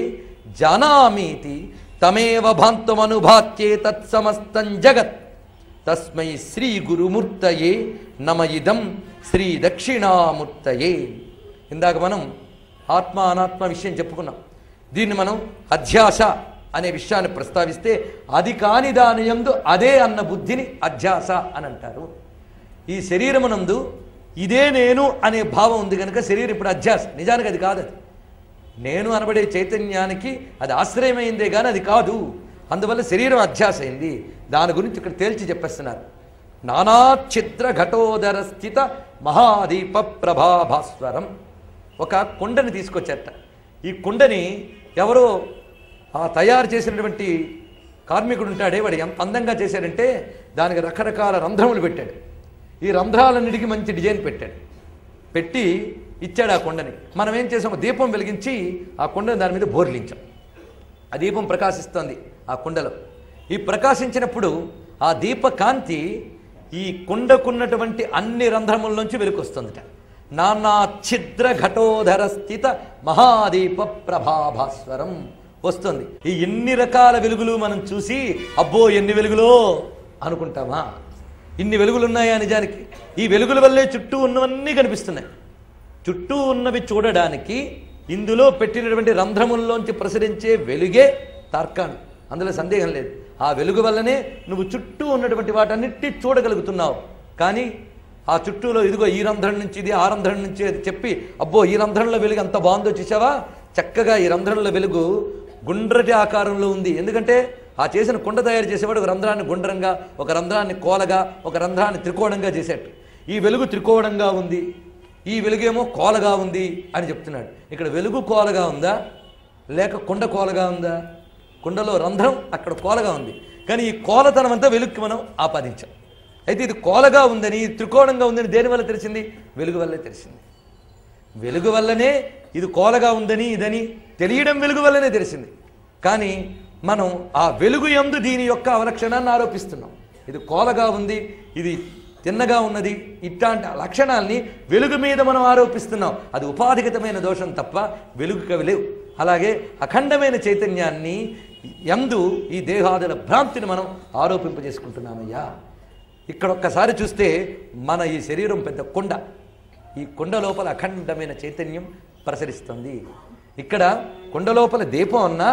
జానామీతి తమేవ భాంతమనుభాత్యే తత్సమస్తం జగత్ తస్మై శ్రీ గురుమూర్తయే నమ ఇదం శ్రీ దక్షిణామూర్తయే. ఇందాక మనం ఆత్మ అనాత్మ విషయం చెప్పుకున్నాం. దీన్ని మనం అధ్యాస అనే విషయాన్ని ప్రస్తావిస్తే అది కాని దాని యందు అదే అన్న బుద్ధిని అధ్యాస అని అంటారు. ఈ శరీరమునందు ఇదే నేను అనే భావం ఉంది కనుక శరీరం ఇప్పుడు అధ్యాస. నిజానికి అది కాదు. అది నేను అనబడే చైతన్యానికి అది ఆశ్రయమైందే కానీ అది కాదు. అందువల్ల శరీరం అధ్యాస అయింది. దాని గురించి ఇక్కడ తేల్చి చెప్పేస్తున్నారు. నానాఛిద్ర ఘటోదర స్థిత మహాదీప ప్రభాభాస్వరం. ఒక కుండని తీసుకొచ్చారట. ఈ కుండని ఎవరో తయారు చేసినటువంటి కార్మికుడు ఉంటాడే, వాడు ఎంత అందంగా చేశాడంటే దానికి రకరకాల రంధ్రములు పెట్టాడు. ఈ రంధ్రాలన్నిటికీ మంచి డిజైన్ పెట్టాడు. పెట్టి ఇచ్చాడు ఆ కొండని. మనం ఏం చేసాము, దీపం వెలిగించి ఆ కొండని దాని మీద బోర్లించాం. ఆ దీపం ప్రకాశిస్తోంది. ఆ కుండలో. ఈ ప్రకాశించినప్పుడు ఆ దీపకాంతి ఈ కుండకున్నటువంటి అన్ని రంధ్రముల్లోంచి వెలుకొస్తుందిట. నానా ఛిద్ర ఘటోధర స్థిత మహాదీప ప్రభాభాస్వరం వస్తుంది. ఈ ఎన్ని రకాల వెలుగులు మనం చూసి అబ్బో ఎన్ని వెలుగులో అనుకుంటామా? ఇన్ని వెలుగులు ఉన్నాయా? నిజానికి ఈ వెలుగుల వల్లే చుట్టూ ఉన్నవన్నీ కనిపిస్తున్నాయి. చుట్టూ ఉన్నవి చూడడానికి ఇందులో పెట్టినటువంటి రంధ్రముల్లోంచి ప్రసరించే వెలుగే తార్కాణం, అందులో సందేహం లేదు. ఆ వెలుగు వల్లనే నువ్వు చుట్టూ ఉన్నటువంటి వాటన్నిటి చూడగలుగుతున్నావు. కానీ ఆ చుట్టూలో ఇదిగో ఈ రంధ్రం నుంచి ఇది, ఆ రంధ్రం నుంచి అది చెప్పి అబ్బో ఈ రంధ్రంలో వెలుగు అంత బాగుందో చూసావా? చక్కగా ఈ రంధ్రంలో వెలుగు గుండ్రటి ఆకారంలో ఉంది. ఎందుకంటే ఆ చేసిన కుండ తయారు చేసేవాడు ఒక రంధ్రాన్ని గుండ్రంగా, ఒక రంధ్రాన్ని కోలగా, ఒక రంధ్రాన్ని త్రికోణంగా చేసేట్టు. ఈ వెలుగు త్రికోణంగా ఉంది, ఈ వెలుగేమో కోలగా ఉంది అని చెప్తున్నాడు. ఇక్కడ వెలుగు కోలగా ఉందా లేక కుండ కోలగా ఉందా? కుండలో రంధ్రం, అక్కడ కోలగా ఉంది. కానీ ఈ కోలతనం అంతా వెలుగుకి మనం ఆపాదించాం. అయితే ఇది కోలగా ఉందని, త్రికోణంగా ఉందని దేనివల్ల తెలిసింది? వెలుగు వల్లే తెలిసింది. వెలుగు వల్లనే ఇది కోలగా ఉందని ఇదని తెలియడం వెలుగు వల్లనే తెలిసింది. కానీ మనం ఆ వెలుగు యందు దీని యొక్క అవలక్షణాన్ని ఆరోపిస్తున్నాం. ఇది కోలగా ఉంది, ఇది తిన్నగా ఉన్నది, ఇట్లాంటి లక్షణాల్ని వెలుగు మీద మనం ఆరోపిస్తున్నాం. అది ఉపాధిగతమైన దోషం తప్ప వెలుగు కవి లేవు. అలాగే అఖండమైన చైతన్యాన్ని యందు ఈ దేహాదుల భ్రాంతిని మనం ఆరోపింపజేసుకుంటున్నామయ్యా. ఇక్కడ ఒక్కసారి చూస్తే మన ఈ శరీరం పెద్ద కొండ, ఈ కొండ లోపల అఖండమైన చైతన్యం ప్రసరిస్తుంది. ఇక్కడ కొండ లోపల దీపం అన్నా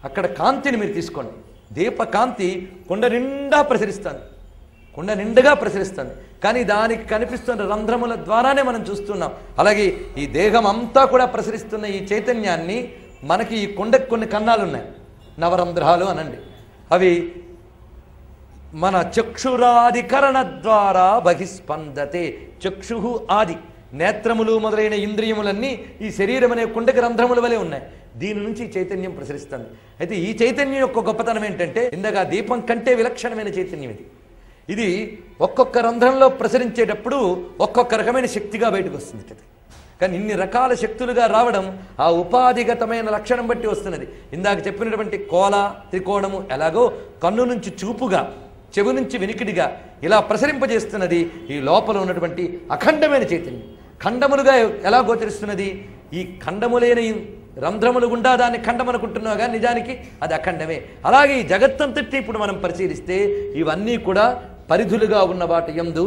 అక్కడ కాంతిని మీరు తీసుకోండి. దీపకాంతి కొండ నిండా ప్రసరిస్తుంది, కొండ నిండుగా ప్రసరిస్తుంది. కానీ దానికి కనిపిస్తున్న రంధ్రముల ద్వారానే మనం చూస్తున్నాం. అలాగే ఈ దేహం అంతా కూడా ప్రసరిస్తున్న ఈ చైతన్యాన్ని మనకి ఈ కొండకు కొన్ని కన్నాలు ఉన్నాయి, నవరంధ్రాలు అనండి. అవి మన చక్షురాదికరణ ద్వారా బహిస్పందతే. చక్షు ఆది నేత్రములు మొదలైన ఇంద్రియములన్నీ ఈ శరీరం అనే కుండకి రంధ్రముల వలె ఉన్నాయి. దీని నుంచి చైతన్యం ప్రసరిస్తుంది. అయితే ఈ చైతన్యం యొక్క గొప్పతనం ఏంటంటే ఇందాక దీపం కంటే విలక్షణమైన చైతన్యం ఇది. ఇది ఒక్కొక్క రంధ్రంలో ప్రసరించేటప్పుడు ఒక్కొక్క రకమైన శక్తిగా బయటకు వస్తుంది. కానీ ఇన్ని రకాల శక్తులుగా రావడం ఆ ఉపాధిగతమైన లక్షణం బట్టి వస్తున్నది. ఇందాక చెప్పినటువంటి కోల త్రికోణము ఎలాగో కన్ను నుంచి చూపుగా, చెవి నుంచి వినికిడిగా ఇలా ప్రసరింపజేస్తున్నది ఈ లోపల ఉన్నటువంటి అఖండమైన చైతన్యం. ఖండములుగా ఎలా గోచరిస్తున్నది? ఈ ఖండములైన రంధ్రములు గుండా దాన్ని ఖండం అనుకుంటున్నావు కానీ నిజానికి అది అఖండమే. అలాగే ఈ జగత్తంతటి ఇప్పుడు మనం పరిశీలిస్తే ఇవన్నీ కూడా పరిధులుగా ఉన్న వాటి యందు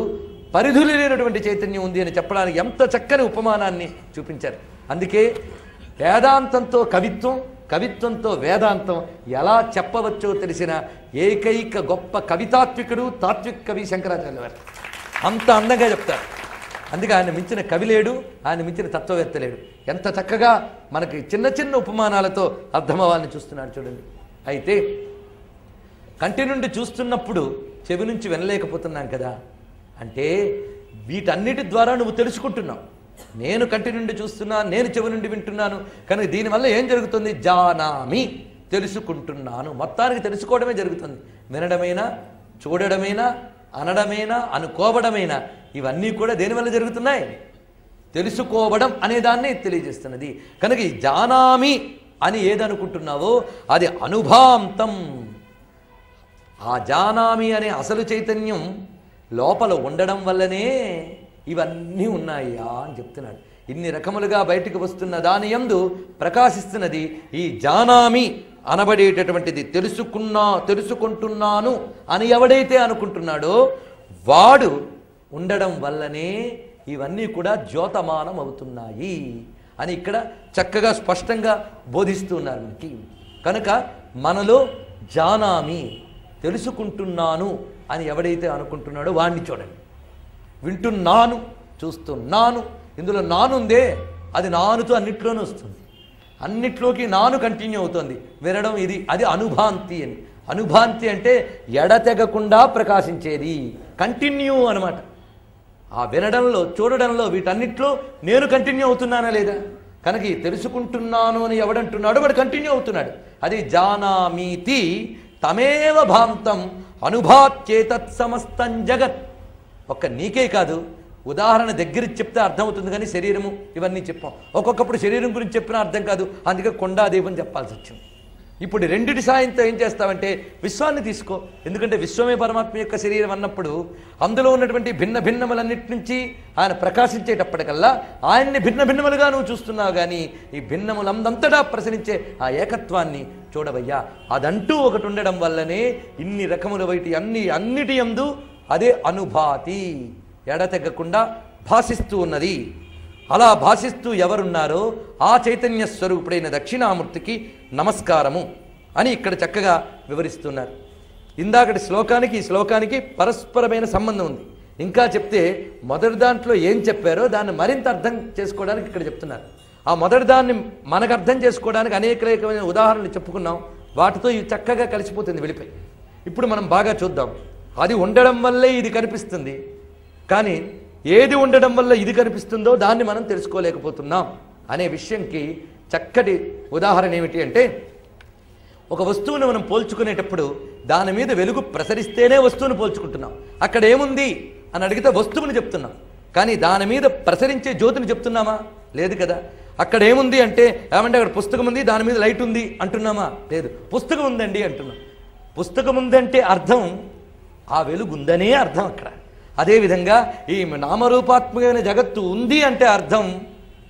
పరిధులు లేనటువంటి చైతన్యం ఉంది అని చెప్పడానికి ఎంత చక్కని ఉపమానాన్ని చూపించారు. అందుకే వేదాంతంతో కవిత్వం, కవిత్వంతో వేదాంతం ఎలా చెప్పవచ్చో తెలిసిన ఏకైక గొప్ప కవితాత్వికుడు తాత్విక కవి శంకరాచార్యుల వారు. అంత అందంగా చెప్తారు. అందుకే ఆయన మించిన కవి లేడు, ఆయన మించిన తత్వవేత్త లేడు. ఎంత చక్కగా మనకి చిన్న చిన్న ఉపమానాలతో అర్థమవ్వాలని చూస్తున్నాడు చూడండి. అయితే కంటి నుండి చూస్తున్నప్పుడు చెవి నుంచి వినలేకపోతున్నాం కదా అంటే వీటన్నిటి ద్వారా నువ్వు తెలుసుకుంటున్నావు. నేను కంటి నుండి చూస్తున్నాను, నేను చెవి నుండి వింటున్నాను. కనుక దీనివల్ల ఏం జరుగుతుంది? జానామి, తెలుసుకుంటున్నాను. మొత్తానికి తెలుసుకోవడమే జరుగుతుంది. వినడమైనా, చూడడమైనా, అనడమైనా, అనుకోవడమైనా ఇవన్నీ కూడా దేనివల్ల జరుగుతున్నాయి? తెలుసుకోవడం అనేదాన్ని తెలియజేస్తున్నది. కనుక ఈ జానామి అని ఏదనుకుంటున్నావో అది అనుభాంతం. ఆ జానామి అనే అసలు చైతన్యం లోపల ఉండడం వల్లనే ఇవన్నీ ఉన్నాయా అని చెప్తున్నాడు. ఇన్ని రకములుగా బయటికి వస్తున్న దాని యందు ప్రకాశిస్తున్నది ఈ జానామి అనబడేటటువంటిది. తెలుసుకుంటున్నాను అని ఎవడైతే అనుకుంటున్నాడో వాడు ఉండడం వల్లనే ఇవన్నీ కూడా ద్యోతమానం అవుతున్నాయి అని ఇక్కడ చక్కగా స్పష్టంగా బోధిస్తున్నారు మనకి. కనుక మనలో జానామి, తెలుసుకుంటున్నాను అని ఎవడైతే అనుకుంటున్నాడో వాడిని చూడండి. వింటున్నాను, చూస్తున్నాను, ఇందులో నానుందే, అది నానుతో అన్నిట్లోనూ వస్తుంది. అన్నిట్లోకి నాను కంటిన్యూ అవుతుంది. వినడం ఇది, అది అనుభాంతి అని. అనుభాంతి అంటే ఎడతెగకుండా ప్రకాశించేది, కంటిన్యూ అనమాట. ఆ వినడంలో, చూడడంలో, వీటన్నిట్లో నేను కంటిన్యూ అవుతున్నానా లేదా? కనుక ఈ తెలుసుకుంటున్నాను అని ఎవడంటున్నాడో వాడు కంటిన్యూ అవుతున్నాడు. అది జానామీతి తమేవ భాంతం అనుభాత్యేతత్ సమస్తం జగత్. ఒక్క నీకే కాదు, ఉదాహరణ దగ్గర చెప్తే అర్థమవుతుంది కానీ శరీరము ఇవన్నీ చెప్పాం. ఒక్కొక్కప్పుడు శరీరం గురించి చెప్పినా అర్థం కాదు. అందుకే కొండా దీపం చెప్పాల్సి వచ్చింది. ఇప్పుడు రెండిటి సాయంతో ఏం చేస్తావంటే విశ్వాన్ని తీసుకో. ఎందుకంటే విశ్వమే పరమాత్మ యొక్క శరీరం అన్నప్పుడు అందులో ఉన్నటువంటి భిన్న భిన్నములన్నిటి నుంచి ఆయన ప్రకాశించేటప్పటికల్లా ఆయన్ని భిన్న భిన్నములుగా నువ్వు చూస్తున్నావు. కానీ ఈ భిన్నములందంతటా ప్రసరించే ఆ ఏకత్వాన్ని చూడవయ్యా. అదంటూ ఒకటి ఉండడం వల్లనే ఇన్ని రకముల బయటి అన్నిటి యందు అదే అనుభాతి ఎడతెగకుండా భాసిస్తూ ఉన్నది. అలా భాషిస్తూ ఎవరున్నారో ఆ చైతన్య స్వరూపుడైన దక్షిణామూర్తికి నమస్కారము అని ఇక్కడ చక్కగా వివరిస్తున్నారు. ఇందాకటి శ్లోకానికి ఈ శ్లోకానికి పరస్పరమైన సంబంధం ఉంది. ఇంకా చెప్తే మొదటి దాంట్లో ఏం చెప్పారో దాన్ని మరింత అర్థం చేసుకోవడానికి ఇక్కడ చెప్తున్నారు. ఆ మొదటి దాన్ని మనకు అర్థం చేసుకోవడానికి అనేక రకమైన ఉదాహరణలు చెప్పుకున్నాం. వాటితో ఇవి చక్కగా కలిసిపోతుంది వెళ్ళిపోయి. ఇప్పుడు మనం బాగా చూద్దాం. అది ఉండడం వల్లే ఇది కనిపిస్తుంది. కానీ ఏది ఉండడం వల్ల ఇది కనిపిస్తుందో దాన్ని మనం తెలుసుకోలేకపోతున్నాం అనే విషయంకి చక్కటి ఉదాహరణ ఏమిటి అంటే, ఒక వస్తువును మనం పోల్చుకునేటప్పుడు దాని మీద వెలుగు ప్రసరిస్తేనే వస్తువును పోల్చుకుంటున్నాం. అక్కడ ఏముంది అని అడిగితే వస్తువుని చెప్తున్నాం. కానీ దాని మీద ప్రసరించే జ్యోతిని చెప్తున్నామా? లేదు కదా. అక్కడ ఏముంది అంటే ఏమంటే అక్కడ పుస్తకం ఉంది, దాని మీద లైట్ ఉంది అంటున్నామా? లేదు. పుస్తకం ఉందండి అంటున్నాం. పుస్తకం ఉందంటే అర్థం ఆ వెలుగు ఉందనే అర్థం అక్కడ. అదేవిధంగా ఈ నామరూపాత్మకమైన జగత్తు ఉంది అంటే అర్థం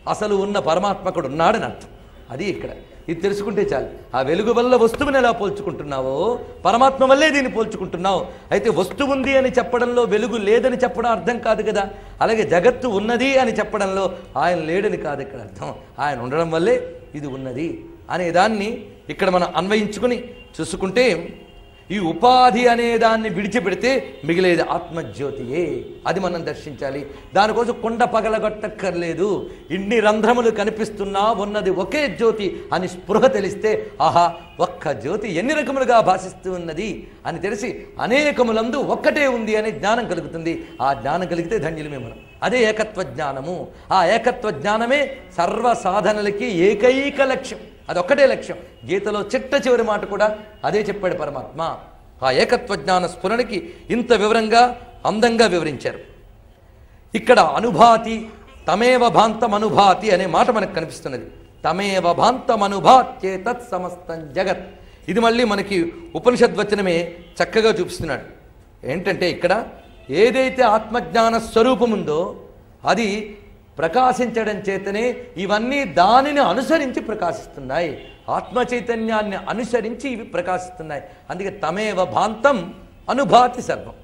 అసలు ఉన్న పరమాత్మకుడు ఉన్నాడని అర్థం. అది ఇక్కడ. ఇది తెలుసుకుంటే చాలు. ఆ వెలుగు వల్ల వస్తువుని ఎలా పోల్చుకుంటున్నావో పరమాత్మ వల్లే దీన్ని పోల్చుకుంటున్నావు. అయితే వస్తువు ఉంది అని చెప్పడంలో వెలుగు లేదని చెప్పడం అర్థం కాదు కదా. అలాగే జగత్తు ఉన్నది అని చెప్పడంలో ఆయన లేడని కాదు ఇక్కడ అర్థం. ఆయన ఉండడం వల్లే ఇది ఉన్నది అనే దాన్ని ఇక్కడ మనం అన్వయించుకుని చూసుకుంటే, ఈ ఉపాధి అనే దాన్ని విడిచిపెడితే మిగిలేది ఆత్మజ్యోతియే. అది మనం దర్శించాలి. దానికోసం కొండ పగలగొట్టక్కర్లేదు. ఇన్ని రంధ్రములు కనిపిస్తున్నా ఉన్నది ఒకే జ్యోతి అని స్పృహ తెలిస్తే, ఆహా ఒక్క జ్యోతి ఎన్ని రకములుగా భాషిస్తూ ఉన్నది అని తెలిసి అనేకములందు ఒక్కటే ఉంది అనే జ్ఞానం కలుగుతుంది. ఆ జ్ఞానం కలిగితే ధన్యులమే మనం. అదే ఏకత్వ జ్ఞానము. ఆ ఏకత్వ జ్ఞానమే సర్వ సాధనలకి ఏకైక లక్ష్యం. అదొక్కటే లక్ష్యం. గీతలో చిట్ట చివరి మాట కూడా అదే చెప్పాడు పరమాత్మ. ఆ ఏకత్వ జ్ఞాన స్ఫురణకి ఇంత వివరంగా అందంగా వివరించారు. ఇక్కడ అనుభాతి, తమేవ భాంతం అనుభాతి అనే మాట మనకు కనిపిస్తున్నది. తమేవ భాంతం అనుభాత్యే తత్ సమస్తం జగత్. ఇది మళ్ళీ మనకి ఉపనిషద్వచనమే చక్కగా చూపిస్తున్నాడు. ఏంటంటే ఇక్కడ ఏదైతే ఆత్మజ్ఞాన స్వరూపం ఉందో అది ప్రకాశించడం చేతనే ఇవన్నీ దానిని అనుసరించి ప్రకాశిస్తున్నాయి. ఆత్మ చైతన్యాన్ని అనుసరించి ఇవి ప్రకాశిస్తున్నాయి. అందుకే తమేవ భాంతం అనుభాతి సర్వం.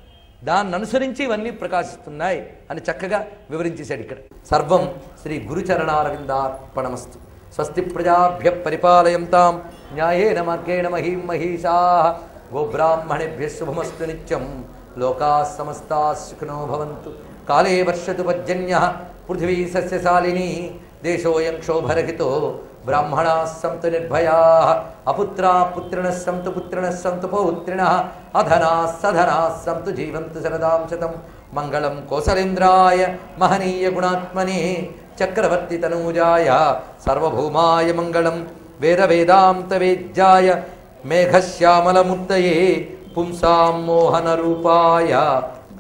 దాన్ని అనుసరించి ఇవన్నీ ప్రకాశిస్తున్నాయి అని చక్కగా వివరించేశాడు ఇక్కడ. సర్వం శ్రీ గురుచరణారవిందార్పణమస్తు. స్వస్తి ప్రజాభ్య పరిపాలయంతాం న్యాయేన మార్గేణ మహీం మహీషాః. గోబ్రాహ్మణేభ్యః శుభమస్తు నిత్యం. లోకాః సమస్తాః సుఖినో భవంతు. కాలే వర్షతు పర్జన్యః పృథివీ సస్యశాలినీ. దేశోయం క్షోభరహితో బ్రాహ్మణాः సంతు నిర్భయాः. అపుత్రాः పుత్రిణः సంతు పుత్రిణः సంతు పౌత్రిణः. అధనాः సధనాः సంతు జీవంతు శరదాం శతం. మంగళం కోసలేంద్రాయ మహనీయ గుణాత్మనే చక్రవర్తి తనూజాయ సర్వభౌమాయ మంగళం. వేద వేదాంత వేద్యాయ మేఘశ్యామలమూర్తయే పుంసాం మోహన రూపాయ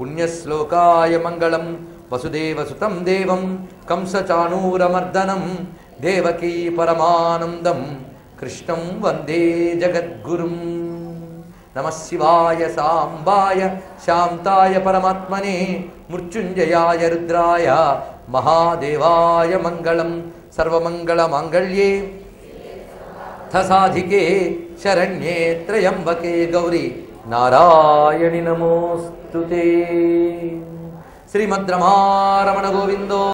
పుణ్యశ్లోకాయ మంగళం. వసుదేవసుతం దేవం కంసచాణూరమర్దనం దేవకీ పరమానందం కృష్ణం వందే జగద్గురుం. నమః శివాయ సాంబాయ శాంతాయ పరమాత్మనే మృత్యుంజయాయ రుద్రాయ మహాదేవాయ మంగళం. సర్వమంగళమాంగళ్యే సాధికే శరణ్యే త్రయంబకే గౌరీ నారాయణి నమోస్తుతే. శ్రీమద్రమారమణ గోవిందో